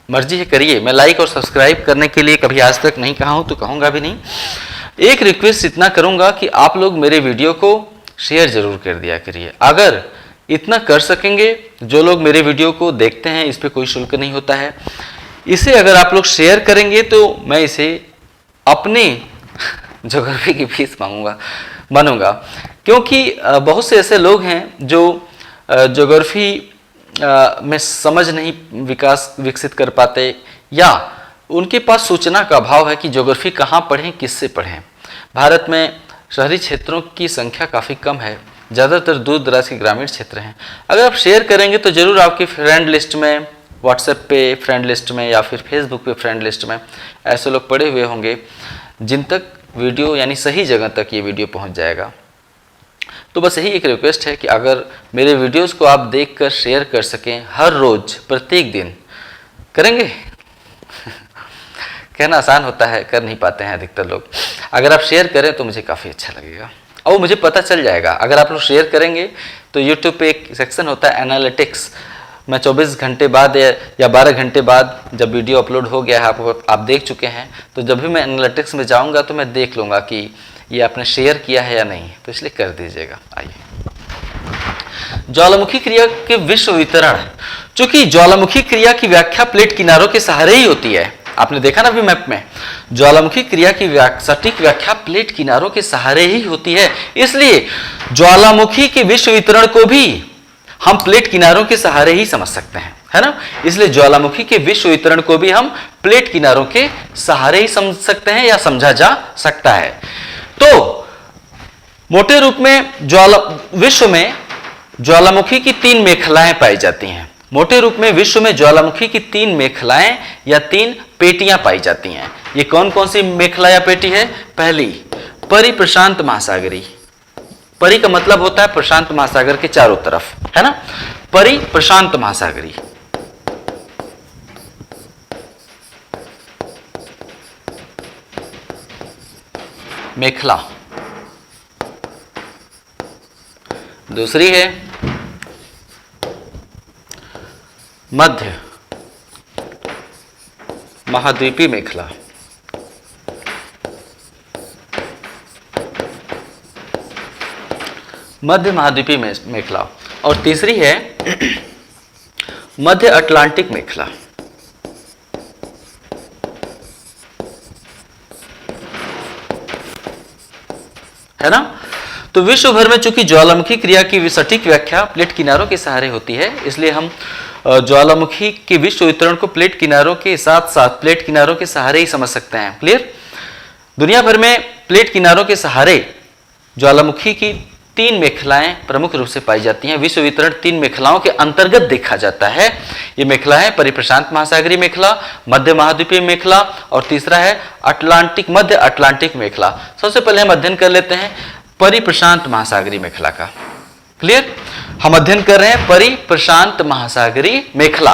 A: मर्जी है करिए। मैं लाइक और सब्सक्राइब करने के लिए कभी आज तक नहीं कहा हूं, तो कहूंगा भी नहीं। एक रिक्वेस्ट इतना करूंगा कि आप लोग मेरे वीडियो को शेयर जरूर कर दिया करिए। अगर इतना कर सकेंगे, जो लोग मेरे वीडियो को देखते हैं, इस पे कोई शुल्क नहीं होता है, इसे अगर आप लोग शेयर करेंगे तो मैं इसे अपने ज्योग्राफी की फीस मानूंगा, क्योंकि बहुत से ऐसे लोग हैं जो ज्योग्राफी में समझ नहीं विकसित कर पाते, या उनके पास सूचना का अभाव है कि ज्योग्राफी कहाँ पढ़ें, किससे पढ़ें। भारत में शहरी क्षेत्रों की संख्या काफ़ी कम है, ज़्यादातर दूर दराज के ग्रामीण क्षेत्र हैं। अगर आप शेयर करेंगे तो ज़रूर आपकी फ्रेंड लिस्ट में, व्हाट्सएप पे फ्रेंड लिस्ट में या फिर फेसबुक पे फ्रेंड लिस्ट में ऐसे लोग पड़े हुए होंगे जिन तक वीडियो यानी सही जगह तक ये वीडियो पहुंच जाएगा। तो बस यही एक रिक्वेस्ट है कि अगर मेरे वीडियोस को आप देखकर शेयर कर सकें, हर रोज प्रत्येक दिन करेंगे। कहना आसान होता है, कर नहीं पाते हैं अधिकतर लोग। अगर आप शेयर करें तो मुझे काफ़ी अच्छा लगेगा, और मुझे पता चल जाएगा। अगर आप लोग शेयर करेंगे तो यूट्यूब पे एक सेक्शन होता है एनालिटिक्स, मैं 24 घंटे बाद या 12 घंटे बाद जब वीडियो अपलोड हो गया है, आप देख चुके हैं, तो जब भी मैं एनालिटिक्स में जाऊंगा तो मैं देख लूँगा कि ये आपने शेयर किया है या नहीं, तो इसलिए कर दीजिएगा। आइए, ज्वालामुखी क्रिया के विश्व वितरण। चूंकि ज्वालामुखी क्रिया की व्याख्या प्लेट किनारों के सहारे ही होती है, आपने देखा ना अभी मैप में, ज्वालामुखी क्रिया की सटीक व्याख्या प्लेट किनारों के सहारे ही होती है। इसलिए ज्वालामुखी के विश्व वितरण को भी हम प्लेट किनारों के सहारे ही समझ सकते हैं, है ना। इसलिए ज्वालामुखी के विश्व वितरण को भी हम प्लेट किनारों के सहारे ही समझ सकते हैं या समझा जा सकता है। तो मोटे रूप में विश्व में ज्वालामुखी की 3 मेखलाएं पाई जाती हैं। मोटे रूप में विश्व में ज्वालामुखी की 3 मेखलाएं या 3 पेटियां पाई जाती हैं। ये कौन कौन सी मेखला या पेटी है? पहली, परिप्रशांत महासागरी। परि का मतलब होता है प्रशांत महासागर के चारों तरफ, है ना। परिप्रशांत महासागरी। मेखला। दूसरी है मध्य महाद्वीपीय मेखला। मध्य महाद्वीपीय मेखला। और तीसरी है मध्य अटलांटिक मेखला। है ना। तो विश्व भर में चूंकि ज्वालामुखी क्रिया की सटीक व्याख्या प्लेट किनारों के सहारे होती है, इसलिए हम ज्वालामुखी के विश्व वितरण को प्लेट किनारों के साथ साथ प्लेट किनारों के सहारे ही समझ सकते हैं। क्लियर। दुनिया भर में प्लेट किनारों के सहारे ज्वालामुखी की 3 मेखलाएं प्रमुख रूप से पाई जाती हैं। विश्व वितरण 3 मेखलाओं के अंतर्गत देखा जाता है। ये मेखला है परिप्रशांत महासागरीय मेखला, मध्य महाद्वीपीय मेखला, और तीसरा है मध्य अटलांटिक मेखला। सबसे पहले हम अध्ययन कर लेते हैं परिप्रशांत महासागरीय मेखला का। क्लियर। हम अध्ययन कर रहे हैं परिप्रशांत महासागरीय मेखला।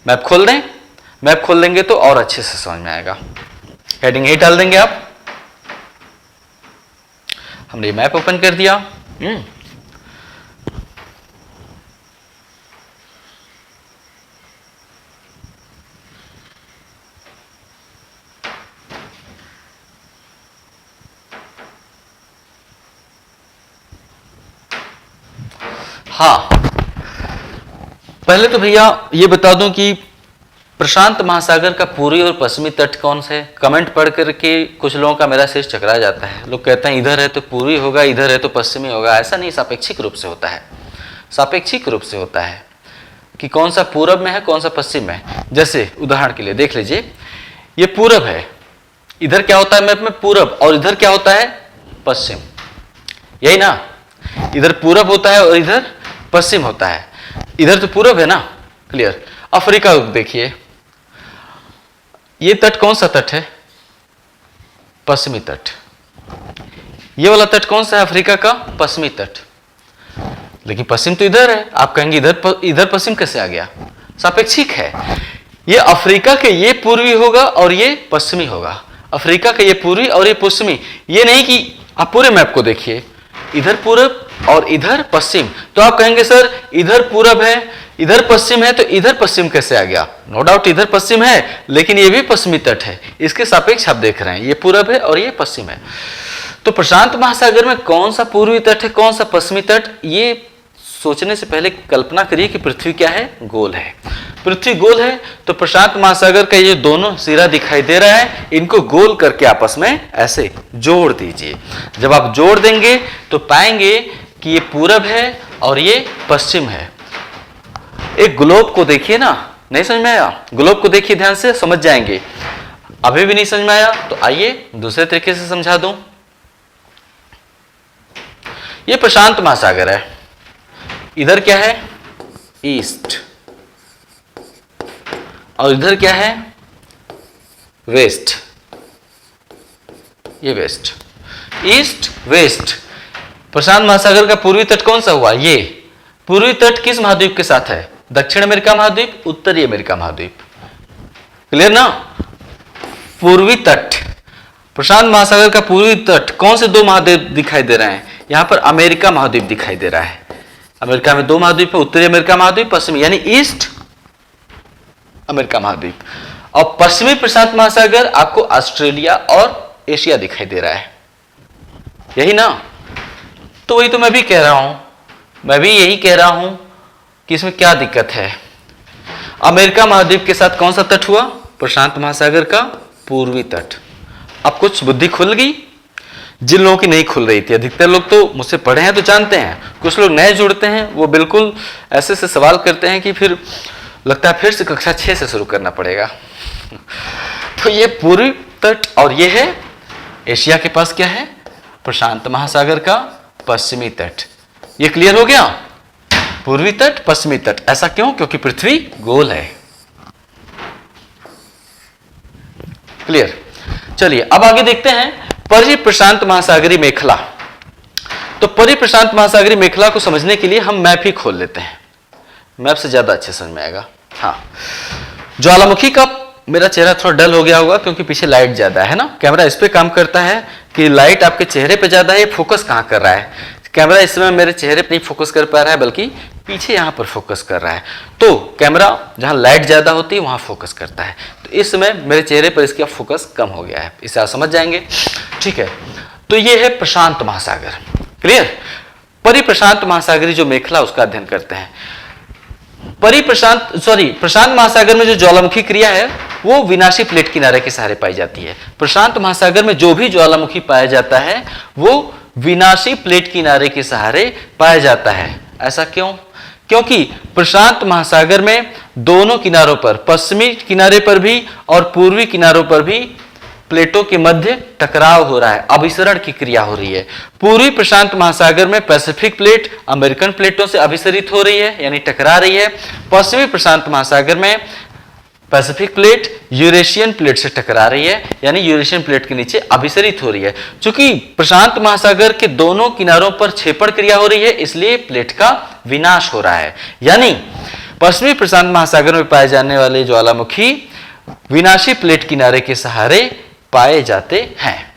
A: मैप खोल दें, मैप खोल देंगे तो और अच्छे से समझ में आएगा। हेडिंग यही डाल देंगे आप। हमने मैप ओपन कर दिया। हाँ, पहले तो भैया ये बता दूं कि प्रशांत महासागर का पूर्वी और पश्चिमी तट कौन से है। कमेंट पढ़ करके कुछ लोगों का मेरा सिर चकरा जाता है। लोग कहते हैं इधर है तो पूर्वी होगा, इधर है तो पश्चिमी होगा। ऐसा नहीं, सापेक्षिक रूप से होता है। सापेक्षिक रूप से होता है कि कौन सा पूरब में है, कौन सा पश्चिम में है। जैसे उदाहरण के लिए देख लीजिए, ये पूरब है, इधर क्या होता है मैप में पूरब, और इधर क्या होता है पश्चिम, यही ना। इधर पूरब होता है और इधर पश्चिम होता है। इधर तो पूरब है ना, क्लियर। अफ्रीका को देखिए, ये तट कौन सा तट है, पश्चिमी तट। ये वाला तट कौन सा है अफ्रीका का, पश्चिमी तट। लेकिन पश्चिम तो इधर है। आप कहेंगे इधर पश्चिम कैसे आ गया, सापेक्षिक है। ये अफ्रीका के ये पूर्वी होगा और ये पश्चिमी होगा। अफ्रीका के ये पूर्वी और ये पश्चिमी। ये नहीं कि आप पूरे मैप को देखिए, इधर पूरब और इधर पश्चिम। तो आप कहेंगे सर इधर पूरब है, इधर पश्चिम है, तो इधर पश्चिम कैसे आ गया। नो डाउट इधर पश्चिम है, लेकिन ये भी पश्चिमी तट है। इसके सापेक्ष आप देख रहे हैं, ये पूरब है और ये पश्चिम है। तो प्रशांत महासागर में कौन सा पूर्वी तट है, कौन सा पश्चिमी तट, ये सोचने से पहले कल्पना करिए कि पृथ्वी क्या है, गोल है। पृथ्वी गोल है तो प्रशांत महासागर का ये दोनों सिरा दिखाई दे रहा है, इनको गोल करके आपस में ऐसे जोड़ दीजिए। जब आप जोड़ देंगे तो पाएंगे कि ये पूरब है और ये पश्चिम है। एक ग्लोब को देखिए ना, नहीं समझ में आया, ग्लोब को देखिए ध्यान से, समझ जाएंगे। अभी भी नहीं समझ में आया तो आइए दूसरे तरीके से समझा दूं। ये प्रशांत महासागर है, इधर क्या है ईस्ट, और इधर क्या है वेस्ट। ये वेस्ट, ईस्ट वेस्ट। प्रशांत महासागर का पूर्वी तट कौन सा हुआ, ये पूर्वी तट किस महाद्वीप के साथ है, दक्षिण अमेरिका महाद्वीप, उत्तरी अमेरिका महाद्वीप। क्लियर ना। पूर्वी तट, प्रशांत महासागर का पूर्वी तट कौन से दो महाद्वीप दिखाई दे रहे हैं, यहां पर अमेरिका महाद्वीप दिखाई दे रहा है। अमेरिका में दो महाद्वीप है, उत्तरी अमेरिका महाद्वीप, पश्चिमी यानी ईस्ट अमेरिका महाद्वीप। और पश्चिमी प्रशांत महासागर आपको ऑस्ट्रेलिया और एशिया दिखाई दे रहा है, यही ना। तो वही तो मैं भी कह रहा हूं, मैं भी यही कह रहा हूं कि इसमें क्या दिक्कत है। अमेरिका महाद्वीप के साथ कौन सा तट हुआ, प्रशांत महासागर का पूर्वी तट। अब कुछ बुद्धि खुल गई, जिन लोगों की नहीं खुल रही थी। अधिकतर लोग तो मुझसे पढ़े हैं तो जानते हैं, कुछ लोग नए जुड़ते हैं, वो बिल्कुल ऐसे से सवाल करते हैं कि फिर लगता है फिर से कक्षा 6 से शुरू करना पड़ेगा। तो ये पूर्वी तट और ये है एशिया के पास क्या है, प्रशांत महासागर का पश्चिमी तट। ये क्लियर हो गया, पूर्वी तट पश्चिमी तट। ऐसा क्यों, क्योंकि पृथ्वी गोल है। क्लियर। चलिए अब आगे देखते हैं परिप्रशांत महासागरीय मेखला। तो परिप्रशांत महासागरीय मेखला को समझने के लिए हम मैप ही खोल लेते हैं, मैप से ज्यादा अच्छे समझ में आएगा। हाँ, ज्वालामुखी का मेरा चेहरा थोड़ा डल हो गया होगा क्योंकि पीछे लाइट ज्यादा है ना। कैमरा इस पे काम करता है कि लाइट आपके चेहरे पे ज्यादा है, ये फोकस कहाँ कर रहा है। कैमरा इस समय मेरे चेहरे पे नहीं फोकस कर पा रहा है, बल्कि पीछे यहाँ पर फोकस कर रहा है। तो कैमरा जहाँ लाइट ज्यादा होती है वहां फोकस करता है। तो इस समय मेरे चेहरे पर इसका फोकस कम हो गया है, इसे आप समझ जाएंगे। ठीक है, तो ये है प्रशांत महासागर। क्लियर। परिप्रशांत महासागरीय जो मेखला उसका अध्ययन करते हैं। प्रशांत महासागर में जो ज्वालामुखी क्रिया है वो विनाशी प्लेट किनारे के सहारे पाई जाती है। प्रशांत महासागर में जो भी ज्वालामुखी पाया जाता है वो विनाशी प्लेट किनारे के सहारे पाया जाता है। ऐसा क्यों? क्योंकि प्रशांत महासागर में दोनों किनारों पर, पश्चिमी किनारे पर भी और पूर्वी किनारों पर भी प्लेटों के मध्य टकराव हो रहा है, अभिसरण की क्रिया हो रही है। पूर्वी प्रशांत महासागर में पैसिफिक प्लेट अमेरिकन प्लेटों से अभिसरित हो रही है, यानी टकरा रही है। पश्चिमी प्रशांत महासागर में पैसिफिक प्लेट यूरेशियन प्लेट से टकरा रही है, यानी यूरेशियन प्लेट के नीचे अभिसरित हो रही है। चूंकि प्रशांत महासागर के दोनों किनारों पर छेपड़ क्रिया हो रही है, इसलिए प्लेट का विनाश हो रहा है। यानी पश्चिमी प्रशांत महासागर में पाए जाने वाले ज्वालामुखी विनाशी प्लेट किनारे के सहारे पाए जाते हैं।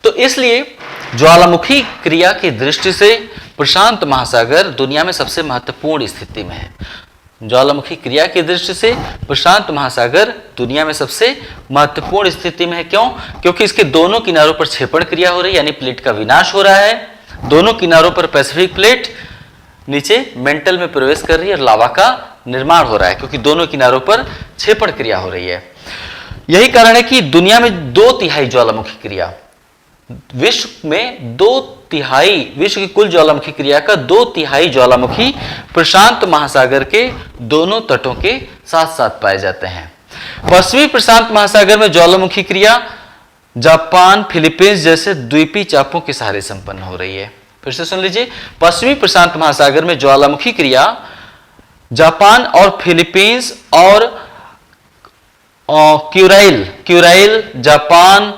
A: तो इसलिए ज्वालामुखी क्रिया की दृष्टि से प्रशांत महासागर दुनिया में सबसे महत्वपूर्ण स्थिति में है। ज्वालामुखी क्रिया की दृष्टि से प्रशांत महासागर दुनिया में सबसे महत्वपूर्ण स्थिति में है। क्यों? क्योंकि इसके दोनों किनारों पर छेपड़ क्रिया हो रही है, यानी प्लेट का विनाश हो रहा है। दोनों किनारों पर पैसिफिक प्लेट नीचे मेंटल में प्रवेश कर रही है और लावा का निर्माण हो रहा है, क्योंकि दोनों किनारों पर क्षेपण क्रिया हो रही है। यही कारण है कि दुनिया में 2/3 ज्वालामुखी क्रिया, विश्व में 2/3, विश्व की कुल ज्वालामुखी क्रिया का 2/3 ज्वालामुखी प्रशांत महासागर के दोनों तटों के साथ साथ पाए जाते हैं। पश्चिमी प्रशांत महासागर में ज्वालामुखी क्रिया जापान, फिलीपींस जैसे द्वीपीय चापों के सहारे संपन्न हो रही है। फिर से सुन लीजिए, पश्चिमी प्रशांत महासागर में ज्वालामुखी क्रिया जापान और फिलीपींस और क्यूराइल, जापान,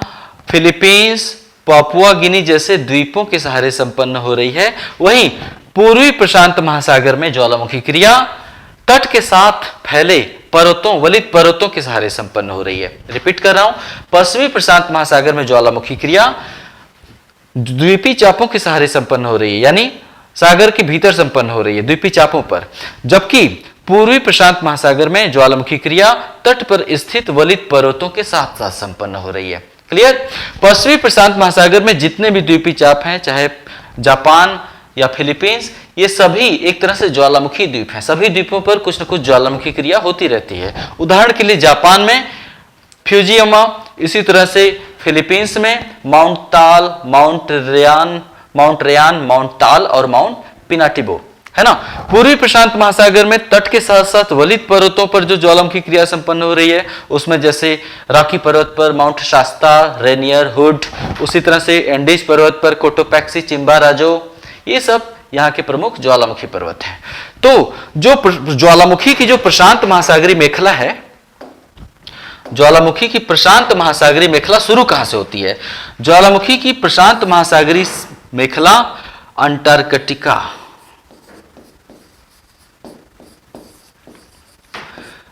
A: फिलीपींस, पापुआ गिनी जैसे द्वीपों के सहारे संपन्न हो रही है। वहीं पूर्वी प्रशांत महासागर में ज्वालामुखी क्रिया तट के साथ फैले पर्वतों, वलित पर्वतों के सहारे संपन्न हो रही है। रिपीट कर रहा हूं, पश्चिमी प्रशांत महासागर में ज्वालामुखी क्रिया द्वीपीय चापों के सहारे संपन्न हो रही है, यानी सागर के भीतर संपन्न हो रही है द्वीपीय चापों पर, जबकि पूर्वी प्रशांत महासागर में ज्वालामुखी क्रिया तट पर स्थित वलित पर्वतों के साथ साथ संपन्न हो रही है। क्लियर? पश्चिमी प्रशांत महासागर में जितने भी द्वीपीय चाप हैं, चाहे जापान या फिलीपींस, ये सभी एक तरह से ज्वालामुखी द्वीप हैं। सभी द्वीपों पर कुछ न कुछ ज्वालामुखी क्रिया होती रहती है। उदाहरण के लिए जापान में फ्यूजियामा, इसी तरह से फिलीपींस में माउंट ताल, माउंट रेयान, माउंट ताल और माउंट पिनाटिबो, है ना। पूर्वी प्रशांत महासागर में तट के साथ साथ वलित पर्वतों पर जो ज्वालामुखी क्रिया संपन्न हो रही है, उसमें जैसे रॉकी पर्वत पर माउंट शास्ता, रेनियर, हुड, उसी तरह से एंडीज पर्वत पर कोटोपैक्सी, चिम्बाराजो, ये सब यहाँ के प्रमुख ज्वालामुखी पर्वत हैं। तो जो ज्वालामुखी की जो प्रशांत महासागरी मेखला है, ज्वालामुखी की प्रशांत महासागरी मेखला शुरू कहां से होती है? ज्वालामुखी की प्रशांत महासागरी मेखला अंटार्कटिका,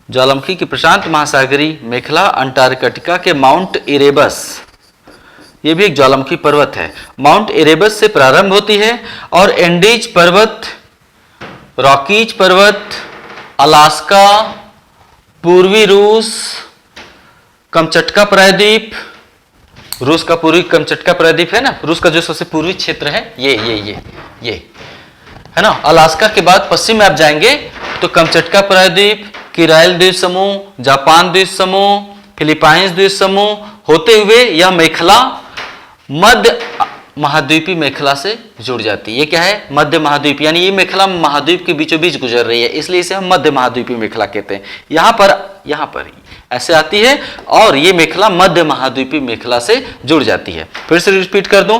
A: ज्वालामुखी की प्रशांत महासागरी मेखला अंटार्कटिका के माउंट इरेबस, यह भी एक ज्वालामुखी पर्वत है, माउंट इरेबस से प्रारंभ होती है और एंडीज पर्वत, रॉकीज पर्वत, अलास्का, पूर्वी रूस, कमचटका प्रायद्वीप, रूस का पूर्वी कमचटका प्रायद्वीप है ना, रूस का जो सबसे पूर्वी क्षेत्र है, ये है ना। अलास्का के बाद पश्चिम में आप जाएंगे तो कमचटका प्रायद्वीप, किराइल द्वीप समूह, जापान द्वीप समूह, फिलीपाइंस द्वीप समूह होते हुए यह मेखला मध्य महाद्वीपीय मेखला से जुड़ जाती है। ये क्या है? मध्य महाद्वीप, यानी ये मेखला महाद्वीप के बीचों बीच गुजर रही है, इसलिए इसे हम मध्य महाद्वीपीय मेखला कहते हैं। यहाँ पर ऐसे आती है और ये मेखला मध्य महाद्वीपीय मेखला से जुड़ जाती है। फिर से रिपीट कर दूं,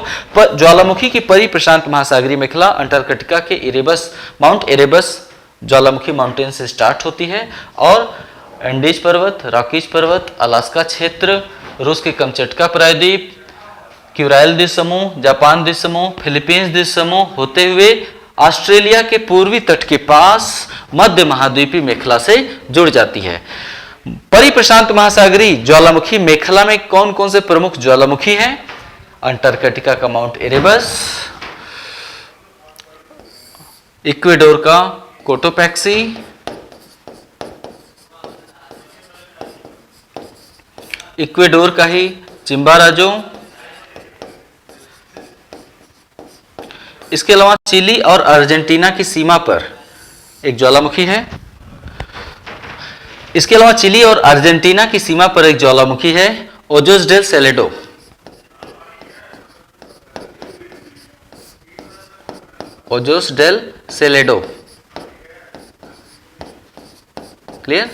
A: ज्वालामुखी की परिप्रशांत महासागरीय मेखला अंटार्कटिका के इरेबस, माउंट इरेबस ज्वालामुखी माउंटेन से स्टार्ट होती है और एंडीज पर्वत, रॉकीज पर्वत, अलास्का क्षेत्र, रूस के कमचटका प्रायद्वीप, क्यूराइल द्वीप समूह, जापान द्वीप समूह, फिलीपींस द्वीप समूह होते हुए ऑस्ट्रेलिया के पूर्वी तट के पास मध्य महाद्वीपीय मेखला से जुड़ जाती है। परिप्रशांत महासागरी ज्वालामुखी मेखला में कौन कौन से प्रमुख ज्वालामुखी हैं? अंटार्कटिका का माउंट इरेबस, इक्वेडोर का कोटोपैक्सी, इक्वेडोर का ही चिम्बाराजो, इसके अलावा चिली और अर्जेंटीना की सीमा पर एक ज्वालामुखी है। इसके अलावा चिली और अर्जेंटीना की सीमा पर एक ज्वालामुखी है, Ojos del Salado. Ojos del Salado, clear?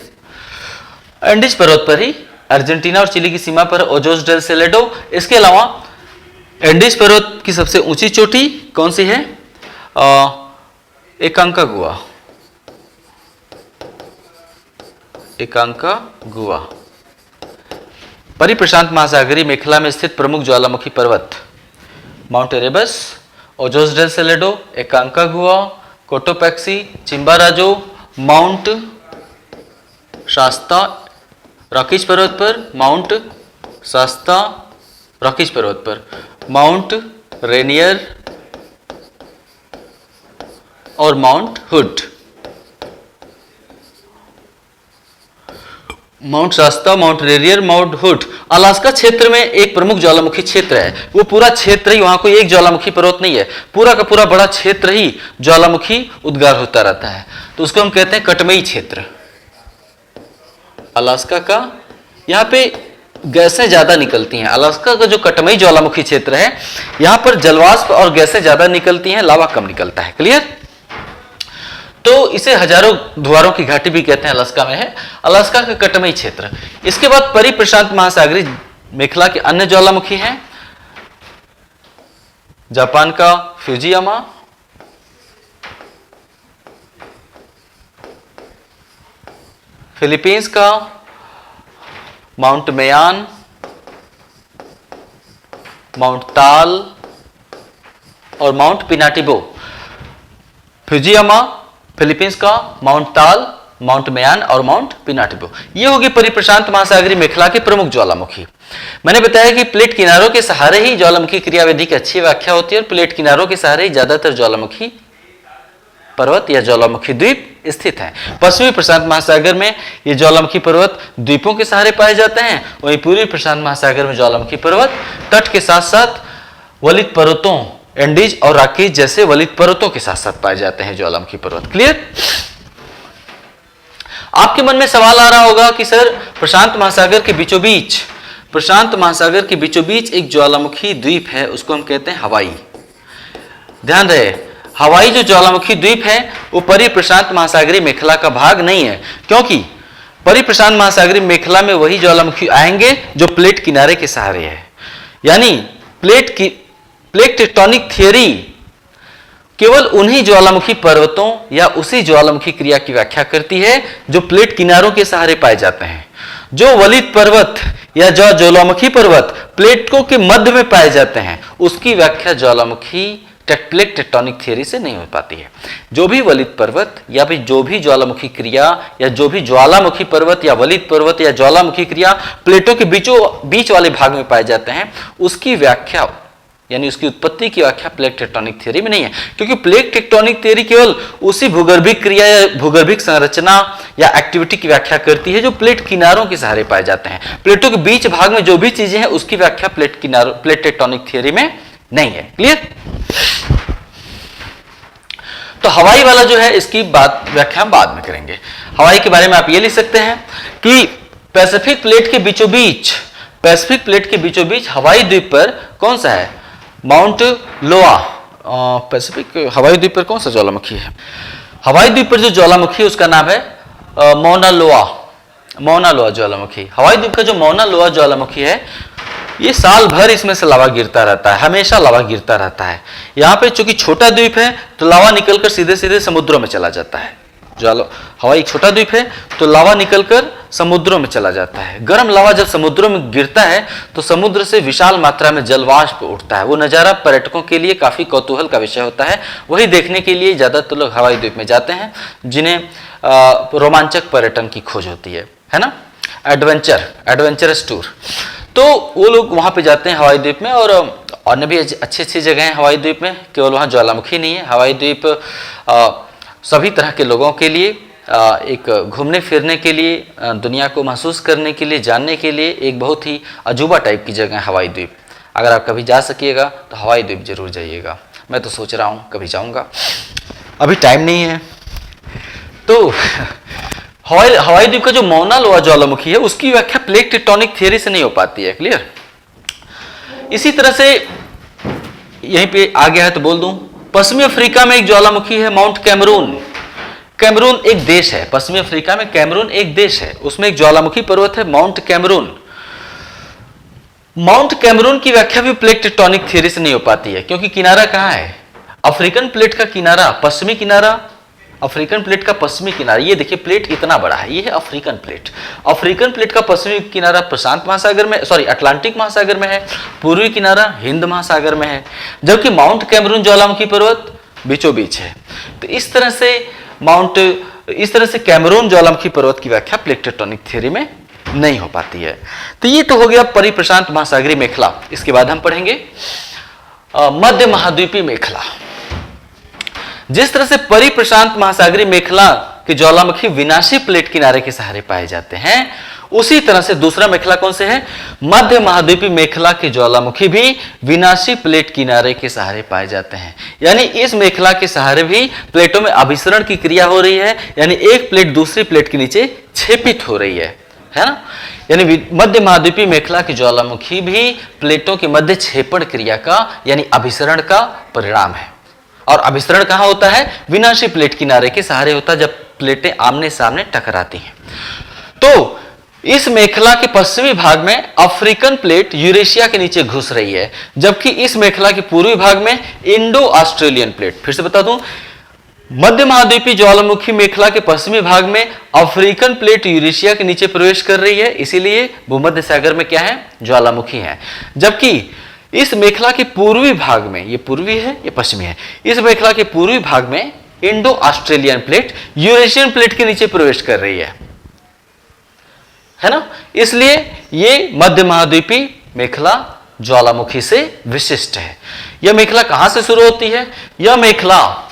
A: Andes पर्वत पर ही अर्जेंटीना और चिली की सीमा पर ओजोस डेल सेलेडो। इसके अलावा एंडीज पर्वत की सबसे ऊंची चोटी कौन सी है? एकांकागुआ, एकांकागुआ। परिप्रशांत महासागरीय मेखला में स्थित प्रमुख ज्वालामुखी पर्वत Mount Erebus, Ojos del Salado, Aconcagua, Cotopaxi, Chimborazo, Mount Shasta Rockies पर्वत पर, माउंट शास्ता रॉकीज पर्वत पर, माउंट रेनियर और Mount Hood. Mount Shasta, Mount रेरियर, माउंट हुड। अलास्का क्षेत्र में एक प्रमुख ज्वालामुखी क्षेत्र है, वो पूरा क्षेत्र ही, वहां कोई एक ज्वालामुखी पर्वत नहीं है, पूरा का पूरा बड़ा क्षेत्र ही ज्वालामुखी उद्गार होता रहता है, तो उसको हम कहते हैं कटमई क्षेत्र। अलास्का का यहाँ पे गैसें ज्यादा निकलती हैं। अलास्का का जो कटमई ज्वालामुखी क्षेत्र है, यहाँ पर जलवाष्प और गैसें ज्यादा निकलती हैं, लावा कम निकलता है। क्लियर? तो इसे हजारों धुआरों की घाटी भी कहते हैं, अलास्का में है, अलास्का का कटमई क्षेत्र। इसके बाद परिप्रशांत महासागरीय मेखला के अन्य ज्वालामुखी हैं, जापान का फ्यूजियामा, फिलीपींस का माउंट मेयान, माउंट ताल और माउंट पिनाटिबो। फ्यूजियामा, फिलीपींस का माउंट ताल, माउंट मेयान और माउंट पिनाटिबो, ये होगी परिप्रशांत महासागरीय मेखला के प्रमुख ज्वालामुखी। मैंने बताया कि प्लेट किनारों के सहारे ही ज्वालामुखी क्रियाविधि की अच्छी व्याख्या होती है और प्लेट किनारों के सहारे ही ज्यादातर ज्वालामुखी पर्वत या ज्वालामुखी द्वीप स्थित है। पश्चिमी प्रशांत महासागर में ये ज्वालामुखी पर्वत द्वीपों के सहारे पाए जाते हैं, वहीं पूर्वी प्रशांत महासागर में ज्वालामुखी पर्वत तट के साथ साथ वलित पर्वतों, एंडीज और रॉकीज जैसे वलित पर्वतों के साथ साथ पाए जाते हैं ज्वालामुखी पर्वत। क्लियर? आपके मन में सवाल आ रहा होगा कि सर प्रशांत महासागर के बीचों बीच, प्रशांत महासागर के बीचों बीच एक ज्वालामुखी द्वीप है, उसको हम कहते हैं हवाई। ध्यान रहे, हवाई जो ज्वालामुखी द्वीप है वो परिप्रशांत महासागरीय मेखला का भाग नहीं है, क्योंकि परिप्रशांत महासागरीय मेखला में वही ज्वालामुखी आएंगे जो प्लेट किनारे के सहारे है। यानी प्लेट टेक्टोनिक थियरी केवल उन्हीं ज्वालामुखी पर्वतों या उसी ज्वालामुखी क्रिया की व्याख्या करती है जो प्लेट किनारों के सहारे पाए जाते हैं। जो वलित पर्वत या जो ज्वालामुखी पर्वत प्लेटों के मध्य में पाए जाते हैं, उसकी व्याख्या ज्वालामुखी प्लेट टेक्टोनिक थियरी से नहीं हो पाती है। जो भी वलित पर्वत या भी जो भी ज्वालामुखी क्रिया या जो भी ज्वालामुखी पर्वत या वलित पर्वत या ज्वालामुखी क्रिया प्लेटों के बीच वाले भाग में पाए जाते हैं, उसकी व्याख्या यानी उसकी उत्पत्ति की व्याख्या प्लेट टेक्टोनिक थ्योरी में नहीं है, क्योंकि प्लेट टेक्टोनिक थ्योरी केवल उसी भूगर्भिक क्रिया या भूगर्भिक संरचना या एक्टिविटी की व्याख्या करती है जो प्लेट किनारों के सहारे पाए जाते हैं। प्लेटों के बीच भाग में जो भी चीजें हैं उसकी व्याख्या प्लेट टेक्टोनिक थ्योरी में नहीं है। क्लियर? तो हवाई वाला जो है इसकी व्याख्या हम बाद में करेंगे। हवाई के बारे में आप ये लिख सकते हैं कि पैसिफिक प्लेट के बीचों बीच हवाई द्वीप पर कौन सा है? माउंट लोआ। पैसिफिक हवाई द्वीप पर कौन सा ज्वालामुखी है? हवाई द्वीप पर जो ज्वालामुखी है उसका नाम है मौना लोआ ज्वालामुखी। हवाई द्वीप का जो मौना लोआ ज्वालामुखी है, ये साल भर इसमें से लावा गिरता रहता है, हमेशा लावा गिरता रहता है। यहाँ पे चूंकि छोटा द्वीप है तो लावा निकलकर सीधे सीधे समुद्रों में चला जाता है। हवाई एक छोटा द्वीप है तो लावा निकलकर समुद्रों में चला जाता है। गर्म लावा जब समुद्रों में गिरता है तो समुद्र से विशाल मात्रा में जलवाष्प उठता है। वो नज़ारा पर्यटकों के लिए काफ़ी कौतूहल का विषय होता है। वही देखने के लिए ज़्यादातर लोग हवाई द्वीप में जाते हैं, जिन्हें रोमांचक पर्यटन की खोज होती है ना, एडवेंचरस टूर। तो वो लोग वहाँ पे जाते हैं हवाई द्वीप में। और अन्य भी अच्छी अच्छी जगह हैं हवाई द्वीप में, केवल वहाँ ज्वालामुखी नहीं है। हवाई द्वीप सभी तरह के लोगों के लिए, एक घूमने फिरने के लिए, दुनिया को महसूस करने के लिए, जानने के लिए एक बहुत ही अजूबा टाइप की जगह है हवाई द्वीप। अगर आप कभी जा सकिएगा तो हवाई द्वीप जरूर जाइएगा। मैं तो सोच रहा हूँ कभी जाऊँगा, अभी टाइम नहीं है। तो हवाई द्वीप का जो मौना लोआ ज्वालामुखी है उसकी व्याख्या प्लेट टेक्टोनिक थ्योरी से नहीं हो पाती है। क्लियर? इसी तरह से यहीं पे आ गया है तो बोल दूं, पश्चिमी अफ्रीका में एक ज्वालामुखी है माउंट कैमरून। कैमरून एक देश है, पश्चिमी अफ्रीका में कैमरून एक देश है, उसमें एक ज्वालामुखी पर्वत है माउंट कैमरून। माउंट कैमरून की व्याख्या भी प्लेट टेक्टोनिक थ्योरी से नहीं हो पाती है, क्योंकि किनारा कहां है? अफ्रीकन प्लेट का किनारा, पश्चिमी किनारा, अफ्रीकन प्लेट का पश्चिमी किनारा। ये देखिए प्लेट इतना बड़ा है, ये है अफ्रीकन प्लेट। अफ्रीकन प्लेट का पश्चिमी किनारा प्रशांत महासागर में, अटलांटिक महासागर में है, पूर्वी किनारा हिंद महासागर में है, जबकि माउंट कैमरून ज्वालामुखी पर्वत बीचों बीच है। तो इस तरह से कैमरून ज्वालामुखी पर्वत की व्याख्या प्लेट टेक्टोनिक थ्योरी में नहीं हो पाती है। तो ये तो हो गया परिप्रशांत महासागरीय मेखला। इसके बाद हम पढ़ेंगे मध्य महाद्वीपीय मेखला। जिस तरह से परिप्रशांत महासागरीय मेखला के ज्वालामुखी विनाशी प्लेट किनारे के सहारे पाए जाते हैं, उसी तरह से दूसरा मेखला कौन से है? मध्य महाद्वीपीय मेखला के ज्वालामुखी भी विनाशी प्लेट किनारे के सहारे पाए जाते हैं। यानी इस मेखला के सहारे भी प्लेटों में अभिसरण की क्रिया हो रही है, यानी एक प्लेट दूसरी प्लेट के नीचे छेपित हो रही है ना। यानी मध्य महाद्वीपीय मेखला की ज्वालामुखी भी प्लेटों के मध्य छेपण क्रिया का यानी अभिसरण का परिणाम है। और अभिसरण कहां होता है? विनाशी प्लेट किनारे के सहारे होता है, जब प्लेटें आमने सामने टकराती हैं। तो इस मेखला के पश्चिमी भाग में अफ्रीकन प्लेट यूरेशिया के नीचे घुस रही है, जबकि इस मेखला के पूर्वी भाग में इंडो ऑस्ट्रेलियन प्लेट, फिर से बता दूं, मध्य महाद्वीपीय ज्वालामुखी मेखला के पश्चिमी भाग में अफ्रीकन प्लेट यूरेशिया के नीचे प्रवेश कर रही है, इसीलिए भूमध्य सागर में क्या है? ज्वालामुखी है। जबकि इस मेखला के पूर्वी भाग में, ये पूर्वी है ये पश्चिमी है, इस मेखला के पूर्वी भाग में Indo Australian plate Eurasian plate के नीचे प्रवेश कर रही है ना। इसलिए ये मध्य महाद्वीपीय मेखला ज्वालामुखी से विशिष्ट है। यह मेखला कहां से शुरू होती है? यह मेखला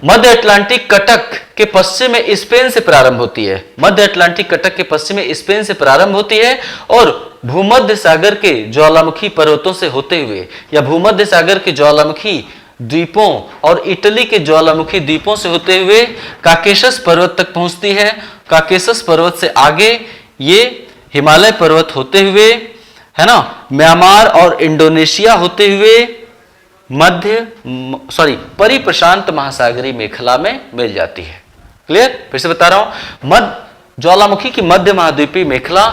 A: मध्य अटलांटिक कटक के पश्चिम में स्पेन से प्रारंभ होती है। मध्य अटलांटिक कटक के पश्चिम में स्पेन से प्रारंभ होती है और भूमध्य सागर के ज्वालामुखी पर्वतों से होते हुए या भूमध्य सागर के ज्वालामुखी द्वीपों और इटली के ज्वालामुखी द्वीपों से होते हुए काकेशस पर्वत तक पहुंचती है। काकेशस पर्वत से आगे ये हिमालय पर्वत होते हुए, है ना, म्यांमार और इंडोनेशिया होते हुए परिप्रशांत महासागरीय मेखला में मिल जाती है। क्लियर? फिर से बता रहा हूं, ज्वालामुखी की मध्य महाद्वीपीय मेखला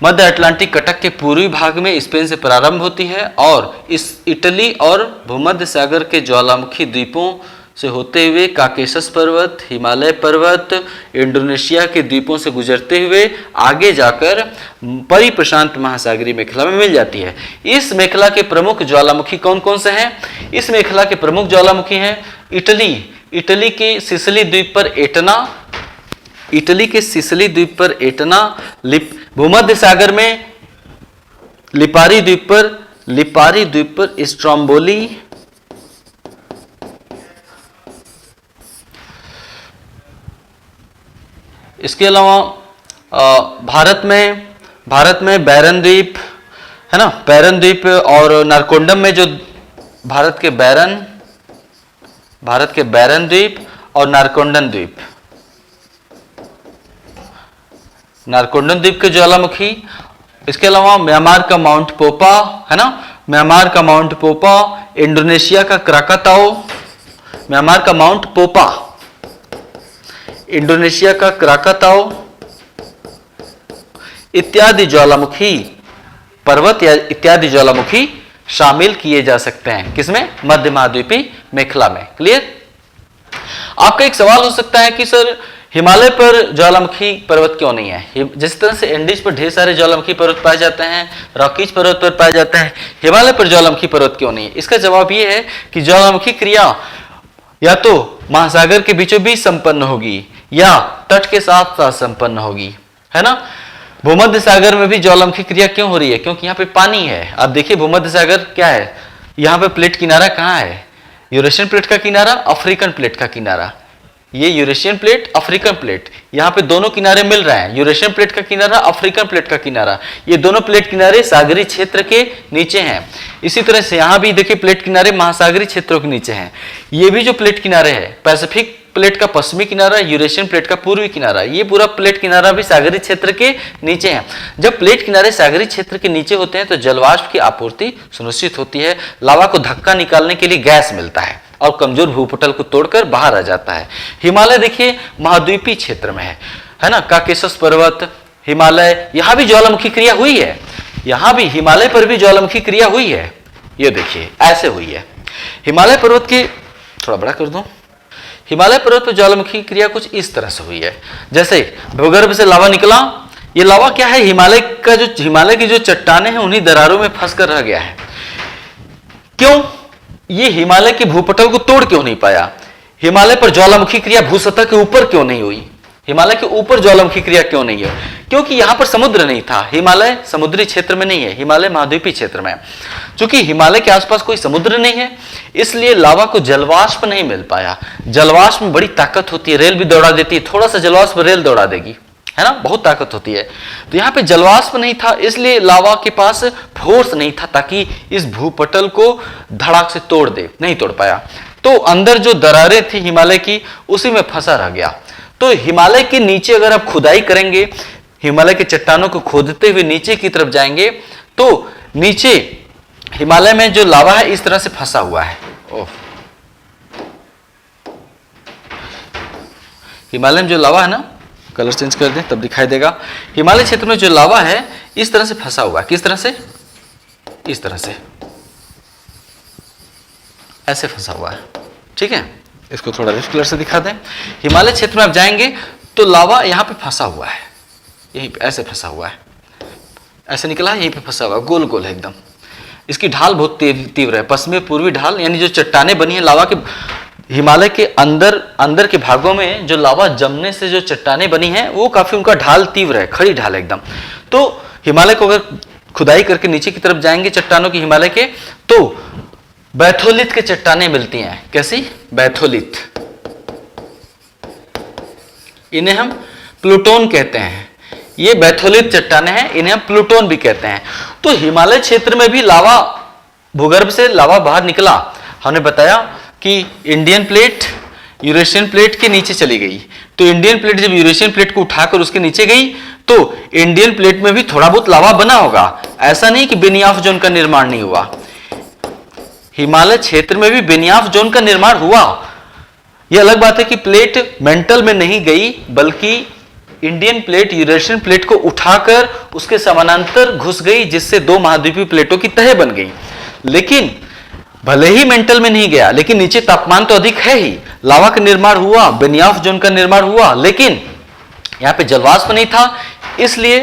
A: मध्य अटलांटिक कटक के पूर्वी भाग में स्पेन से प्रारंभ होती है और इस इटली और भूमध्य सागर के ज्वालामुखी द्वीपों से होते हुए काकेशस पर्वत, हिमालय पर्वत, इंडोनेशिया के द्वीपों से गुजरते हुए आगे जाकर परिप्रशांत महासागरीय मेखला में मिल जाती है। इस मेखला के प्रमुख ज्वालामुखी कौन कौन से हैं? इस मेखला के प्रमुख ज्वालामुखी हैं इटली के सिसिली द्वीप पर एटना, इटली के सिसिली द्वीप पर एटना, भूमध्य सागर में लिपारी द्वीप पर स्ट्रोम्बोली, इसके अलावा भारत में बैरन द्वीप, है ना, बैरन द्वीप और नारकोंडम में जो भारत के बैरन द्वीप और नारकोंडम द्वीप के ज्वालामुखी। इसके अलावा म्यांमार का माउंट पोपा, है ना, म्यांमार का माउंट पोपा, इंडोनेशिया का क्राकाताओ, म्यांमार का माउंट पोपा, इंडोनेशिया का क्राकाताओ इत्यादि ज्वालामुखी पर्वत या इत्यादि ज्वालामुखी शामिल किए जा सकते हैं। किसमें? मध्य महाद्वीपीय मेखला में। क्लियर? आपका एक सवाल हो सकता है कि सर हिमालय पर ज्वालामुखी पर्वत क्यों नहीं है? जिस तरह से एंडीज पर ढेर सारे ज्वालामुखी पर्वत पाए जाते हैं, रॉकीज पर्वत पर पाए जाते हैं, हिमालय पर ज्वालामुखी पर्वत क्यों नहीं है? इसका जवाब यह है कि ज्वालामुखी क्रिया या तो महासागर के बीचों बीच संपन्न होगी या तट के साथ साथ संपन्न होगी, है ना। भूमध्य सागर में भी ज्वालामुखी क्रिया क्यों हो रही है? क्योंकि यहाँ पे पानी है। अब देखिए भूमध्य सागर क्या है, यहाँ पे प्लेट किनारा कहाँ है? यूरेशियन प्लेट का किनारा, अफ्रीकन प्लेट का किनारा। ये यूरेशियन प्लेट, अफ्रीकन प्लेट, यहाँ पे दोनों किनारे मिल रहे हैं। यूरेशियन प्लेट का किनारा, अफ्रीकन प्लेट का किनारा, ये दोनों प्लेट किनारे सागरीय क्षेत्र के नीचे हैं। इसी तरह से यहाँ भी देखिए प्लेट किनारे महासागरीय क्षेत्रों के नीचे हैं। ये भी जो प्लेट किनारे है, पैसिफिक प्लेट का पश्चिमी किनारा, यूरेशियन प्लेट का पूर्वी किनारा, ये पूरा प्लेट किनारा भी सागरीय क्षेत्र के नीचे है। जब प्लेट किनारे सागरीय क्षेत्र के नीचे होते हैं तो जलवाष्प की आपूर्ति सुनिश्चित होती है, लावा को धक्का निकालने के लिए गैस मिलता है और कमजोर भूपटल को तोड़कर बाहर आ जाता है। हिमालय देखिए महाद्वीपीय क्षेत्र में है ना, काकेशस पर्वत, हिमालय, यहाँ भी ज्वालामुखी क्रिया हुई है। यहाँ भी हिमालय पर भी ज्वालामुखी क्रिया हुई है। ये देखिए ऐसे हुई है। हिमालय पर्वत की थोड़ा बड़ा कर दूं, हिमालय पर्वत पर ज्वालामुखी क्रिया कुछ इस तरह से हुई है। जैसे भूगर्भ से लावा निकला, ये लावा क्या है, हिमालय की जो चट्टानें हैं उन्हीं दरारों में फंस कर रह गया है। क्यों? ये हिमालय के भूपटल को तोड़ क्यों नहीं पाया? हिमालय पर ज्वालामुखी क्रिया भूसतह के ऊपर क्यों नहीं हुई? हिमालय के ऊपर ज्वालामुखी क्रिया क्यों नहीं है? क्योंकि यहां पर समुद्र नहीं था। हिमालय समुद्री क्षेत्र में नहीं है, हिमालय महाद्वीपीय क्षेत्र में है। चूंकि हिमालय के आसपास कोई समुद्र नहीं है, इसलिए लावा को जलवाष्प नहीं मिल पाया। जलवाष्प में बड़ी ताकत होती है, रेल भी दौड़ा देती है। थोड़ा सा जलवाष्प रेल दौड़ा देगी, है ना, बहुत ताकत होती है। तो यहाँ पे जलवाष्प नहीं था, इसलिए लावा के पास फोर्स नहीं था ताकि इस भूपटल को धड़ाक से तोड़ दे, नहीं तोड़ पाया। तो अंदर जो दरारें थी हिमालय की, उसी में फंसा रह गया। तो हिमालय के नीचे अगर आप खुदाई करेंगे, हिमालय के चट्टानों को खोदते हुए नीचे की तरफ जाएंगे, तो नीचे हिमालय में जो लावा है इस तरह से फंसा हुआ है। ओह, हिमालय में जो लावा है ना, कलर चेंज कर दें तब दिखाई देगा। हिमालय क्षेत्र में जो लावा है इस तरह से फंसा हुआ है। किस तरह से? इस तरह से, ऐसे फंसा हुआ है। ठीक है, इसको थोड़ा रेड कलर से दिखा दें। हिमालय क्षेत्र में आप जाएंगे तो लावा यहां पे फंसा हुआ है, यहीं पे ऐसे फंसा हुआ है, ऐसे निकला है, यहीं पे फंसा हुआ है, गोल गोल है एकदम। इसकी ढाल बहुत तीव्र है, पश्चिमी पूर्वी ढाल, यानी जो चट्टानें बनी है लावा के, हिमालय के अंदर के भागों में जो लावा जमने से जो चट्टानें बनी हैं वो काफी, उनका ढाल तीव्र है, खड़ी ढाल एकदम। तो हिमालय को अगर खुदाई करके नीचे की तरफ जाएंगे चट्टानों की हिमालय के, तो बैथोलिथ के चट्टानें मिलती हैं। कैसी? बैथोलिथ। इन्हें हम प्लूटोन कहते हैं। ये बैथोलिथ चट्टानें हैं, इन्हें हम प्लूटोन भी कहते हैं। तो हिमालय क्षेत्र में भी लावा, भूगर्भ से लावा बाहर निकला। हमने बताया कि इंडियन प्लेट यूरेशियन प्लेट के नीचे चली गई। तो इंडियन प्लेट जब यूरेशियन प्लेट को उठाकर उसके नीचे गई तो इंडियन प्लेट में भी थोड़ा बहुत लावा बना होगा। ऐसा नहीं कि बेनियाफ जोन का निर्माण नहीं हुआ, हिमालय क्षेत्र में भी बेनियाफ जोन का निर्माण हुआ। यह अलग बात है कि प्लेट मेंटल में नहीं गई, बल्कि इंडियन प्लेट यूरेशियन प्लेट को उठाकर उसके समानांतर घुस गई, जिससे दो महाद्वीपीय प्लेटों की तह बन गई। लेकिन भले ही मेंटल में नहीं गया, लेकिन नीचे तापमान तो अधिक है ही, लावा का निर्माण हुआ, बेनियाफ जोन का निर्माण हुआ, लेकिन यहां पे जलवाष्प नहीं था, इसलिए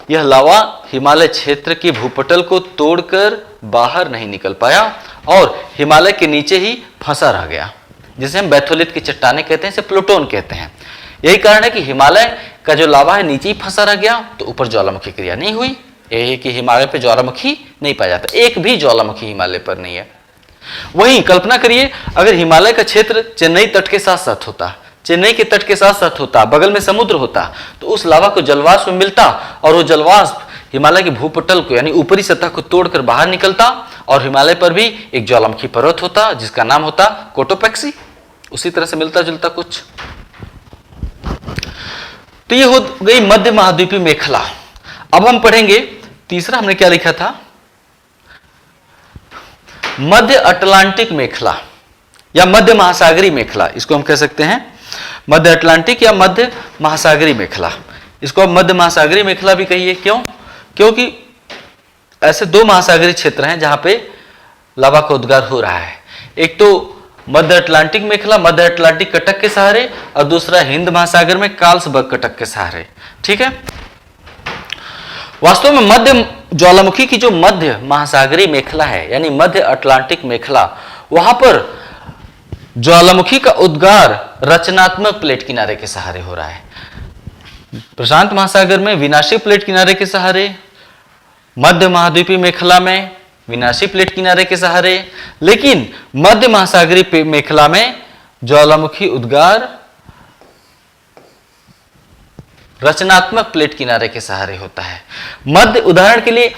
A: यह लावा हिमालय क्षेत्र के भूपटल को तोड़कर बाहर नहीं निकल पाया और हिमालय के नीचे ही फंसा रह गया, जिसे हम बैथोलिथ की चट्टानें कहते हैं, इसे प्लूटोन कहते हैं। यही कारण है कि हिमालय का जो लावा है नीचे ही फंसा रह गया, तो ऊपर ज्वालामुखी क्रिया नहीं हुई। यही है कि हिमालय पर ज्वालामुखी नहीं पाया जाता, एक भी ज्वालामुखी हिमालय पर नहीं है। वहीं कल्पना करिए अगर हिमालय का क्षेत्र चेन्नई तट के साथ साथ होता, चेन्नई के तट के साथ साथ होता, बगल में समुद्र होता, तो उस लावा को जलवाष्प मिलता और वो जलवाष्प हिमालय के भूपटल को यानी ऊपरी सतह को तोड़कर बाहर निकलता और हिमालय पर भी एक ज्वालामुखी पर्वत होता जिसका नाम होता कोटोपैक्सी। उसी तरह से मिलता जुलता कुछ। तो ये हो गई मध्य महाद्वीपीय मेखला। अब हम पढ़ेंगे तीसरा, हमने क्या लिखा था? मध्य अटलांटिक मेखला या मध्य महासागरी मेखला, इसको हम कह सकते हैं मध्य अटलांटिक या मध्य महासागरी मेखला। इसको आप मध्य महासागरी मेखला भी कहिए। क्यों? क्योंकि ऐसे दो महासागरी क्षेत्र हैं जहां पे लावा का उद्गार हो रहा है। एक तो मध्य अटलांटिक मेखला मध्य अटलांटिक कटक के सहारे, और दूसरा हिंद महासागर में कार्लसबर्ग कटक के सहारे। ठीक है, वास्तव में मध्य ज्वालामुखी की जो मध्य महासागरी मेखला है यानी मध्य अटलांटिक मेखला, वहां पर ज्वालामुखी का उद्गार रचनात्मक प्लेट किनारे के सहारे हो रहा है। प्रशांत महासागर में विनाशी प्लेट किनारे के सहारे, मध्य महाद्वीपीय मेखला में विनाशी प्लेट किनारे के सहारे, लेकिन मध्य महासागरी मेखला में ज्वालामुखी उद्गार रचनात्मक प्लेट किनारे के सहारे होता है। मध्य, उदाहरण के लिए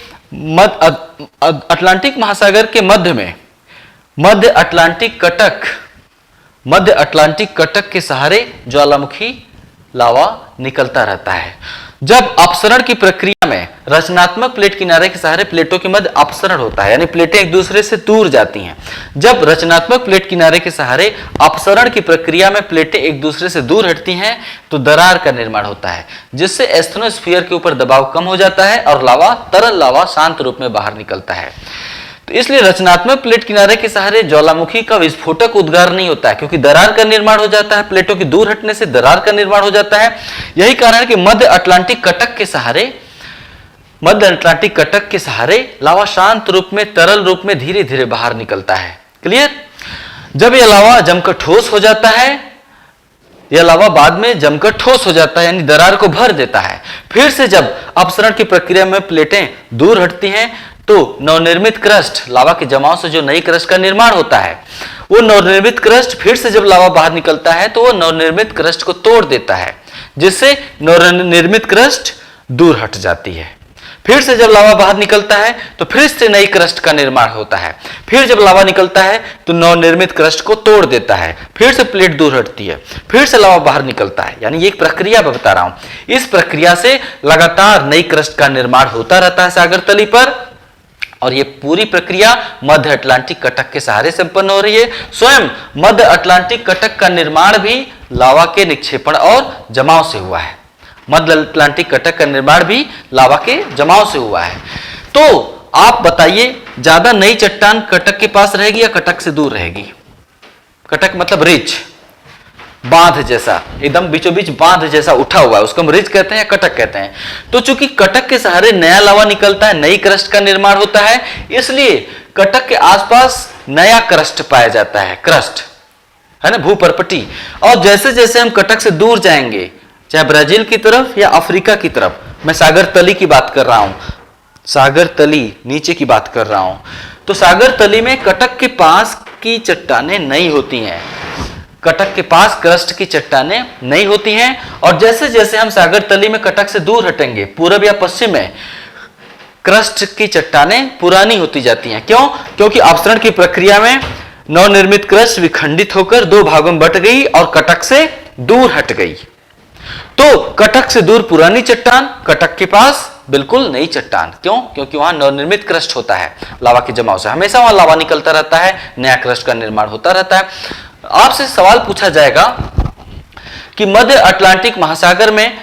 A: अटलांटिक महासागर के मध्य में मध्य अटलांटिक कटक के सहारे ज्वालामुखी लावा निकलता रहता है। जब अपसरण की प्रक्रिया में रचनात्मक प्लेट किनारे के सहारे प्लेटों के मध्य अपसरण होता है यानी प्लेटें एक दूसरे से दूर जाती हैं। जब रचनात्मक प्लेट किनारे के सहारे अपसरण की प्रक्रिया में प्लेटें एक दूसरे से दूर हटती हैं तो दरार का निर्माण होता है, जिससे एस्थेनोस्फीयर के ऊपर दबाव कम हो जाता है और लावा, तरल लावा शांत रूप में बाहर निकलता है। तो इसलिए रचनात्मक प्लेट किनारे के सहारे ज्वालामुखी का विस्फोटक उद्गार नहीं होता है, क्योंकि दरार का निर्माण हो जाता है, प्लेटों के दूर हटने से दरार का निर्माण हो जाता है। यही कारण है कि मध्य अटलांटिक कटक के सहारे लावा शांत रूप में, तरल रूप में धीरे धीरे बाहर निकलता है। क्लियर? जब यह लावा जमकर ठोस हो जाता है, यह लावा बाद में जमकर ठोस हो जाता है यानी दरार को भर देता है। फिर से जब अपसरण की प्रक्रिया में प्लेटें दूर हटती हैं तो नवनिर्मित क्रस्ट, लावा के जमाव से जो नई क्रस्ट का निर्माण होता है, वो नवनिर्मित क्रस्ट फिर से जब लावा बाहर निकलता है तो वो नवनिर्मित क्रस्ट को तोड़ देता है, जिससे नवनिर्मित क्रस्ट दूर हट जाती है। फिर से जब लावा बाहर निकलता है तो फिर से नई क्रस्ट का निर्माण होता है। फिर जब लावा निकलता है तो नवनिर्मित क्रस्ट को तोड़ देता है, फिर से प्लेट दूर हटती है, फिर से लावा बाहर निकलता है। यानी ये एक प्रक्रिया मैं बता रहा हूं। इस प्रक्रिया से लगातार नई क्रस्ट का निर्माण होता रहता है सागर तली पर, और ये पूरी प्रक्रिया मध्य अटलांटिक कटक के सहारे संपन्न हो रही है। स्वयं मध्य अटलांटिक कटक का निर्माण भी लावा के निक्षेपण और जमाव से हुआ है। मध्य अटलांटिक कटक का निर्माण भी लावा के जमाव से हुआ है। तो आप बताइए, ज्यादा नई चट्टान कटक के पास रहेगी या कटक से दूर रहेगी? कटक मतलब रिज, बांध जैसा, एकदम बीचों बीच बांध जैसा उठा हुआ है, उसको हम रिज कहते हैं या कटक कहते हैं। तो चूंकि कटक के सहारे नया लावा निकलता है, नई क्रस्ट का निर्माण होता है, इसलिए कटक के आसपास नया क्रस्ट पाया जाता है, क्रस्ट है ना, भूपर्पटी। और जैसे जैसे हम कटक से दूर जाएंगे, चाहे ब्राजील की तरफ या अफ्रीका की तरफ, मैं सागर तली की बात कर रहा हूं, सागर तली नीचे की बात कर रहा हूं, तो सागर तली में कटक के पास की चट्टानें नहीं होती हैं, कटक के पास क्रस्ट की चट्टानें नहीं होती हैं। और जैसे जैसे हम सागर तली में कटक से दूर हटेंगे, पूरब या पश्चिम में, क्रस्ट की चट्टानें पुरानी होती जाती हैं। क्यों? क्योंकि अपसरण की प्रक्रिया में नवनिर्मित क्रस्ट विखंडित होकर दो भागों में बट गई और कटक से दूर हट गई। तो कटक से दूर पुरानी चट्टान, कटक के पास बिल्कुल नई चट्टान। क्यों? क्योंकि वहां नवनिर्मित क्रस्ट होता है लावा के जमाव से, हमेशा वहां लावा निकलता रहता है, नया क्रस्ट का निर्माण होता रहता है। आपसे सवाल पूछा जाएगा कि मध्य अटलांटिक महासागर में,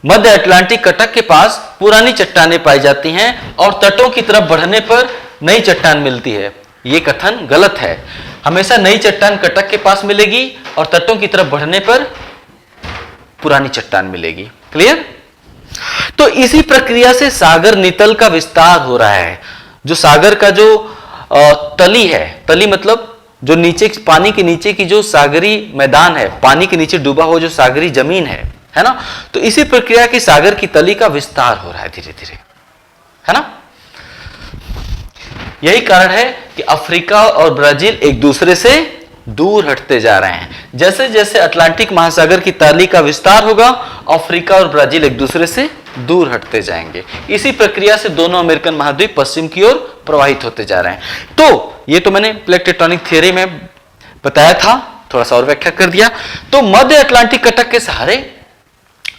A: मध्य अटलांटिक कटक के पास पुरानी चट्टानें पाई जाती हैं और तटों की तरफ बढ़ने पर नई चट्टान मिलती है। यह कथन गलत है। हमेशा नई चट्टान कटक के पास मिलेगी और तटों की तरफ बढ़ने पर पुरानी चट्टान मिलेगी। क्लियर? तो इसी प्रक्रिया से सागर नितल का विस्तार हो रहा है। जो सागर का जो तली है, तली मतलब जो नीचे, पानी के नीचे की जो सागरी मैदान है, पानी के नीचे डूबा हुआ जो सागरी जमीन है ना, तो इसी प्रक्रिया की सागर की तली का विस्तार हो रहा है धीरे धीरे, है ना। यही कारण है कि अफ्रीका और ब्राजील एक दूसरे से दूर हटते जा रहे हैं। जैसे जैसे अटलांटिक महासागर की तली का विस्तार होगा, अफ्रीका और ब्राजील एक दूसरे से दूर हटते जाएंगे। इसी प्रक्रिया से दोनों अमेरिकन महाद्वीप पश्चिम की ओर प्रवाहित होते जा रहे हैं। तो ये तो मैंने प्लेट टेक्टोनिक थ्योरी में बताया था, थोड़ा सा और व्याख्या कर दिया। तो मध्य अटलांटिक कटक के सहारे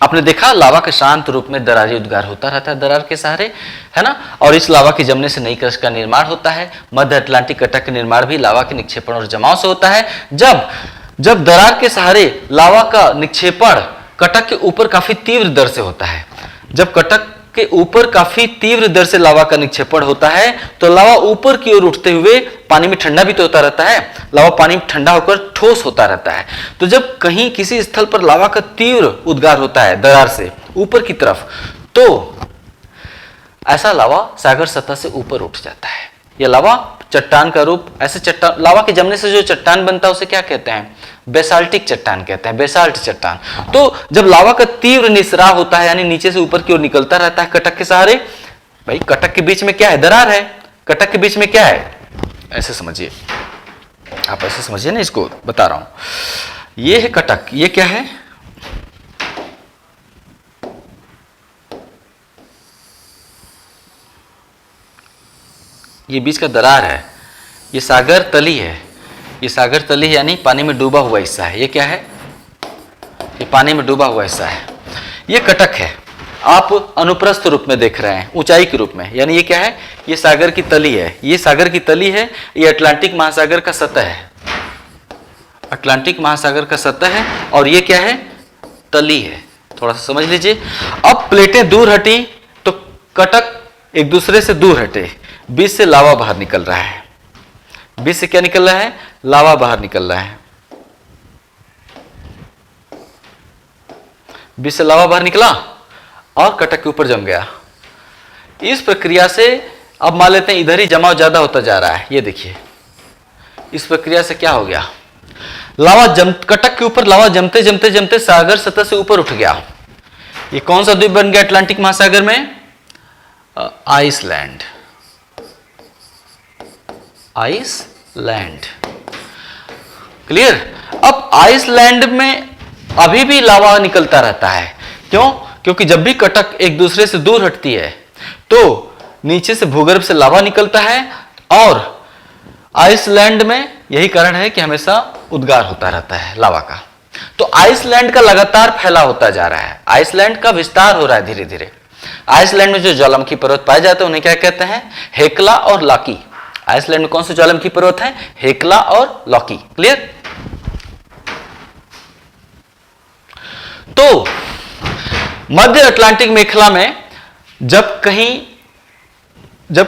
A: आपने देखा लावा के शांत रूप में दरारी उद्गार होता रहता है, दरार के सहारे, है ना। और इस लावा के जमने से नई क्रस्ट का निर्माण होता है। मध्य अटलांटिक कटक का निर्माण भी लावा के निक्षेपण और जमाव से होता है। जब दरार के सहारे लावा का निक्षेपण कटक के ऊपर काफी तीव्र दर से होता है, जब कटक के ऊपर काफी तीव्र दर से लावा का निक्षेपण होता है तो लावा ऊपर की ओर उठते हुए, पानी में ठंडा भी तो होता रहता है, लावा पानी में ठंडा होकर ठोस होता रहता है। तो जब कहीं किसी स्थल पर लावा का तीव्र उद्गार होता है दरार से ऊपर की तरफ, तो ऐसा लावा सागर सतह से ऊपर उठ जाता है। यह लावा चट्टान का रूप, ऐसे चट्टान, लावा के जमने से जो चट्टान बनता है उसे क्या कहते हैं? बेसाल्टिक चट्टान कहते हैं, बेसाल्ट चट्टान। तो जब लावा का तीव्र निसराव होता है, यानी नीचे से ऊपर की ओर निकलता रहता है कटक के सहारे, भाई कटक के बीच में क्या है? दरार है। कटक के बीच में क्या है? ऐसे समझिए, आप ऐसे समझिए ना, इसको बता रहा हूं। ये है कटक, ये क्या है? ये बीच का दरार है, ये सागर तली है, ये सागर तली यानी पानी में डूबा हुआ हिस्सा है। ये क्या है? ये पानी में डूबा हुआ हिस्सा है। ये कटक है, आप अनुप्रस्थ रूप में देख रहे हैं, ऊंचाई के रूप में, यानी ये क्या है? ये सागर की तली है, ये सागर की तली है, ये अटलांटिक महासागर का सतह है, अटलांटिक महासागर का सतह है, और ये क्या है? तली है। थोड़ा सा समझ लीजिए। अब प्लेटें दूर हटी तो कटक एक दूसरे से दूर हटे, बीच से लावा बाहर निकल रहा है। बीच से क्या निकल रहा है? लावा बाहर निकल रहा है। बीच से लावा बाहर निकला और कटक के ऊपर जम गया। इस प्रक्रिया से अब मान लेते हैं इधर ही जमाव ज्यादा होता जा रहा है। ये देखिए, इस प्रक्रिया से क्या हो गया? लावा कटक के ऊपर लावा जमते जमते जमते सागर सतह से ऊपर उठ गया। ये कौन सा द्वीप बन गया अटलांटिक महासागर में? आइसलैंड। Iceland, clear. अब आइसलैंड में अभी भी लावा निकलता रहता है। क्यों? क्योंकि जब भी कटक एक दूसरे से दूर हटती है तो नीचे से भूगर्भ से लावा निकलता है, और आइसलैंड में यही कारण है कि हमेशा उद्गार होता रहता है लावा का। तो आइसलैंड का लगातार फैला होता जा रहा है, आइसलैंड का विस्तार हो रहा है धीरे धीरे। आइसलैंड में जो ज्वालामुखी पर्वत पाए जाते हैं उन्हें क्या कहते हैं? हेक्ला और लाकी। आइसलैंड में कौन से ज्वालामुखी पर्वत हैं? हेक्ला और लाकी। क्लियर? तो मध्य अटलांटिक मेखला में जब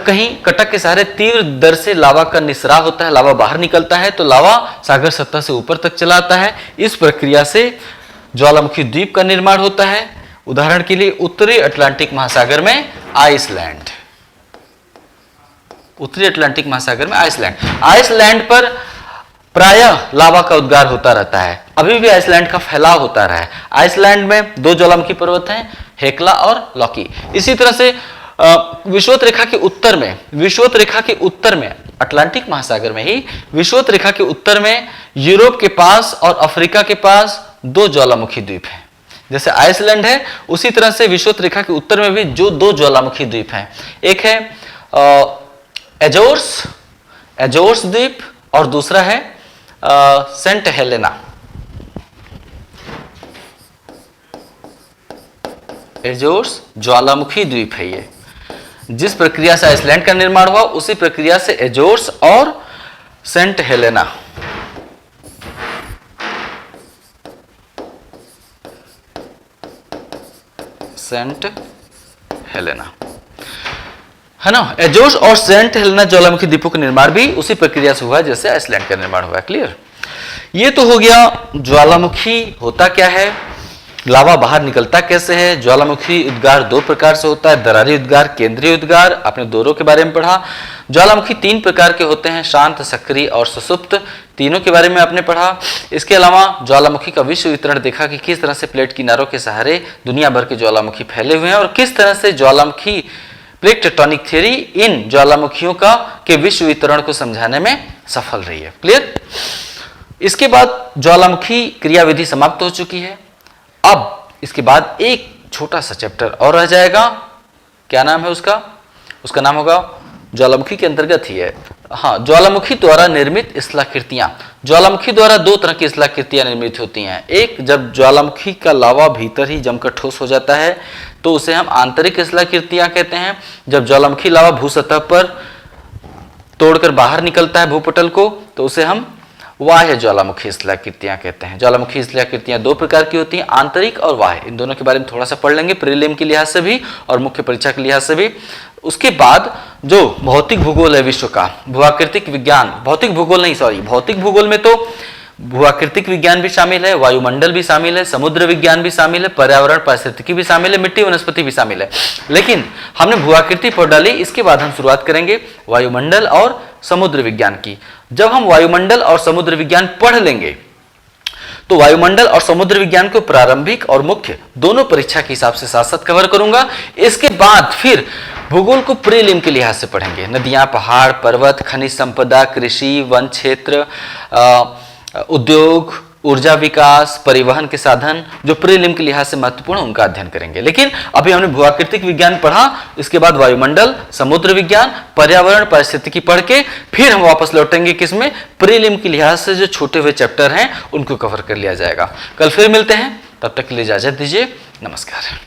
A: कहीं कटक के सहारे तीव्र दर से लावा का निसराव होता है, लावा बाहर निकलता है, तो लावा सागर सतह से ऊपर तक चला आता है। इस प्रक्रिया से ज्वालामुखी द्वीप का निर्माण होता है। उदाहरण के लिए उत्तरी अटलांटिक महासागर में आइसलैंड, उत्तरी अटलांटिक महासागर में आइसलैंड पर प्रायः लावा का उद्गार होता रहता है। अभी भी आइसलैंड का फैलाव होता रहा है। आइसलैंड में दो ज्वालामुखी पर्वत हैं, हेक्ला और लाकी। इसी तरह से विषुवत रेखा के उत्तर में अटलांटिक महासागर में ही विषुवत रेखा के उत्तर में यूरोप के पास और अफ्रीका के पास दो ज्वालामुखी द्वीप हैं। जैसे आइसलैंड है, उसी तरह से विषुवत रेखा के उत्तर में भी जो दो ज्वालामुखी द्वीप हैं, एक है एजोर्स द्वीप और दूसरा है सेंट हेलेना। एजोर्स ज्वालामुखी द्वीप है ये। जिस प्रक्रिया से आइसलैंड का निर्माण हुआ उसी प्रक्रिया से एजोर्स और सेंट हेलेना, है ना। एजोर्स और सेंट हेलेना ज्वालामुखी द्वीपों का निर्माण भी उसी प्रक्रिया से हुआ जैसे आइसलैंड का निर्माण हुआ। क्लियर? ये तो हो गया ज्वालामुखी होता क्या है, लावा बाहर निकलता कैसे है। ज्वालामुखी उद्गार दो प्रकार से होता है, दरारी उद्गार, केंद्रीय उद्गार। आपने दोनों के बारे में पढ़ा। ज्वालामुखी तीन प्रकार के होते हैं, शांत, सक्रिय और सुसुप्त। तीनों के बारे में आपने पढ़ा। इसके अलावा ज्वालामुखी का विश्व वितरण देखा कि किस तरह से प्लेट किनारों के सहारे दुनिया भर के ज्वालामुखी फैले हुए हैं और किस तरह से ज्वालामुखी प्लेट टेक्टोनिक थ्योरी इन ज्वालामुखियों के विश्व वितरण को समझाने में सफल रही है। क्लियर? इसके बाद ज्वालामुखी क्रियाविधि समाप्त हो चुकी है। अब इसके बाद एक छोटा सा चैप्टर और रह जाएगा। क्या नाम है उसका? उसका नाम होगा, ज्वालामुखी के अंतर्गत ही है, हाँ, ज्वालामुखी द्वारा निर्मित स्थलाकृतियां। ज्वालामुखी द्वारा दो तरह की स्थलाकृतियां निर्मित होती हैं। एक, जब ज्वालामुखी का लावा भीतर ही जमकर ठोस हो जाता है तो उसे हम आंतरिक स्थलाकृतियां कहते हैं। जब ज्वालामुखी लावा भू सतह पर तोड़कर बाहर निकलता है भूपटल को तो उसे हम बाह्य ज्वालामुखी स्थलाकृतियां कहते हैं। ज्वालामुखी स्थलाकृतियां दो प्रकार की होती हैं, आंतरिक और बाह्य। इन दोनों के बारे में थोड़ा सा पढ़ लेंगे, प्रीलिम के लिहाज से भी और मुख्य परीक्षा के लिहाज से भी। उसके बाद जो भौतिक भूगोल है विश्व का, भूआकृतिक विज्ञान, भौतिक भूगोल में तो भूआकृतिक विज्ञान भी शामिल है, वायुमंडल भी शामिल है, समुद्र विज्ञान भी शामिल है, पर्यावरण पारिस्थितिकी भी शामिल है, मिट्टी वनस्पति भी शामिल है। लेकिन हमने भूआकृति पढ़ डाली, इसके बाद हम शुरुआत करेंगे वायुमंडल और समुद्र विज्ञान की। जब हम वायुमंडल और समुद्र विज्ञान पढ़ लेंगे तो वायुमंडल और समुद्र विज्ञान को प्रारंभिक और मुख्य दोनों परीक्षा के हिसाब से साथ साथ कवर करूंगा। इसके बाद फिर भूगोल को प्रीलिम के लिहाज से पढ़ेंगे। नदियां, पहाड़, पर्वत, खनिज संपदा, कृषि, वन क्षेत्र, उद्योग, ऊर्जा विकास, परिवहन के साधन जो प्रीलिम के लिहाज से महत्वपूर्ण उनका अध्ययन करेंगे। लेकिन अभी हमने भूआकृतिक विज्ञान पढ़ा, इसके बाद वायुमंडल, समुद्र विज्ञान, पर्यावरण पारिस्थितिकी पढ़ के फिर हम वापस लौटेंगे किसमें, प्रीलिम के लिहाज से जो छोटे हुए चैप्टर हैं उनको कवर कर लिया जाएगा। कल फिर मिलते हैं, तब तक के लिए इजाजत दीजिए। नमस्कार।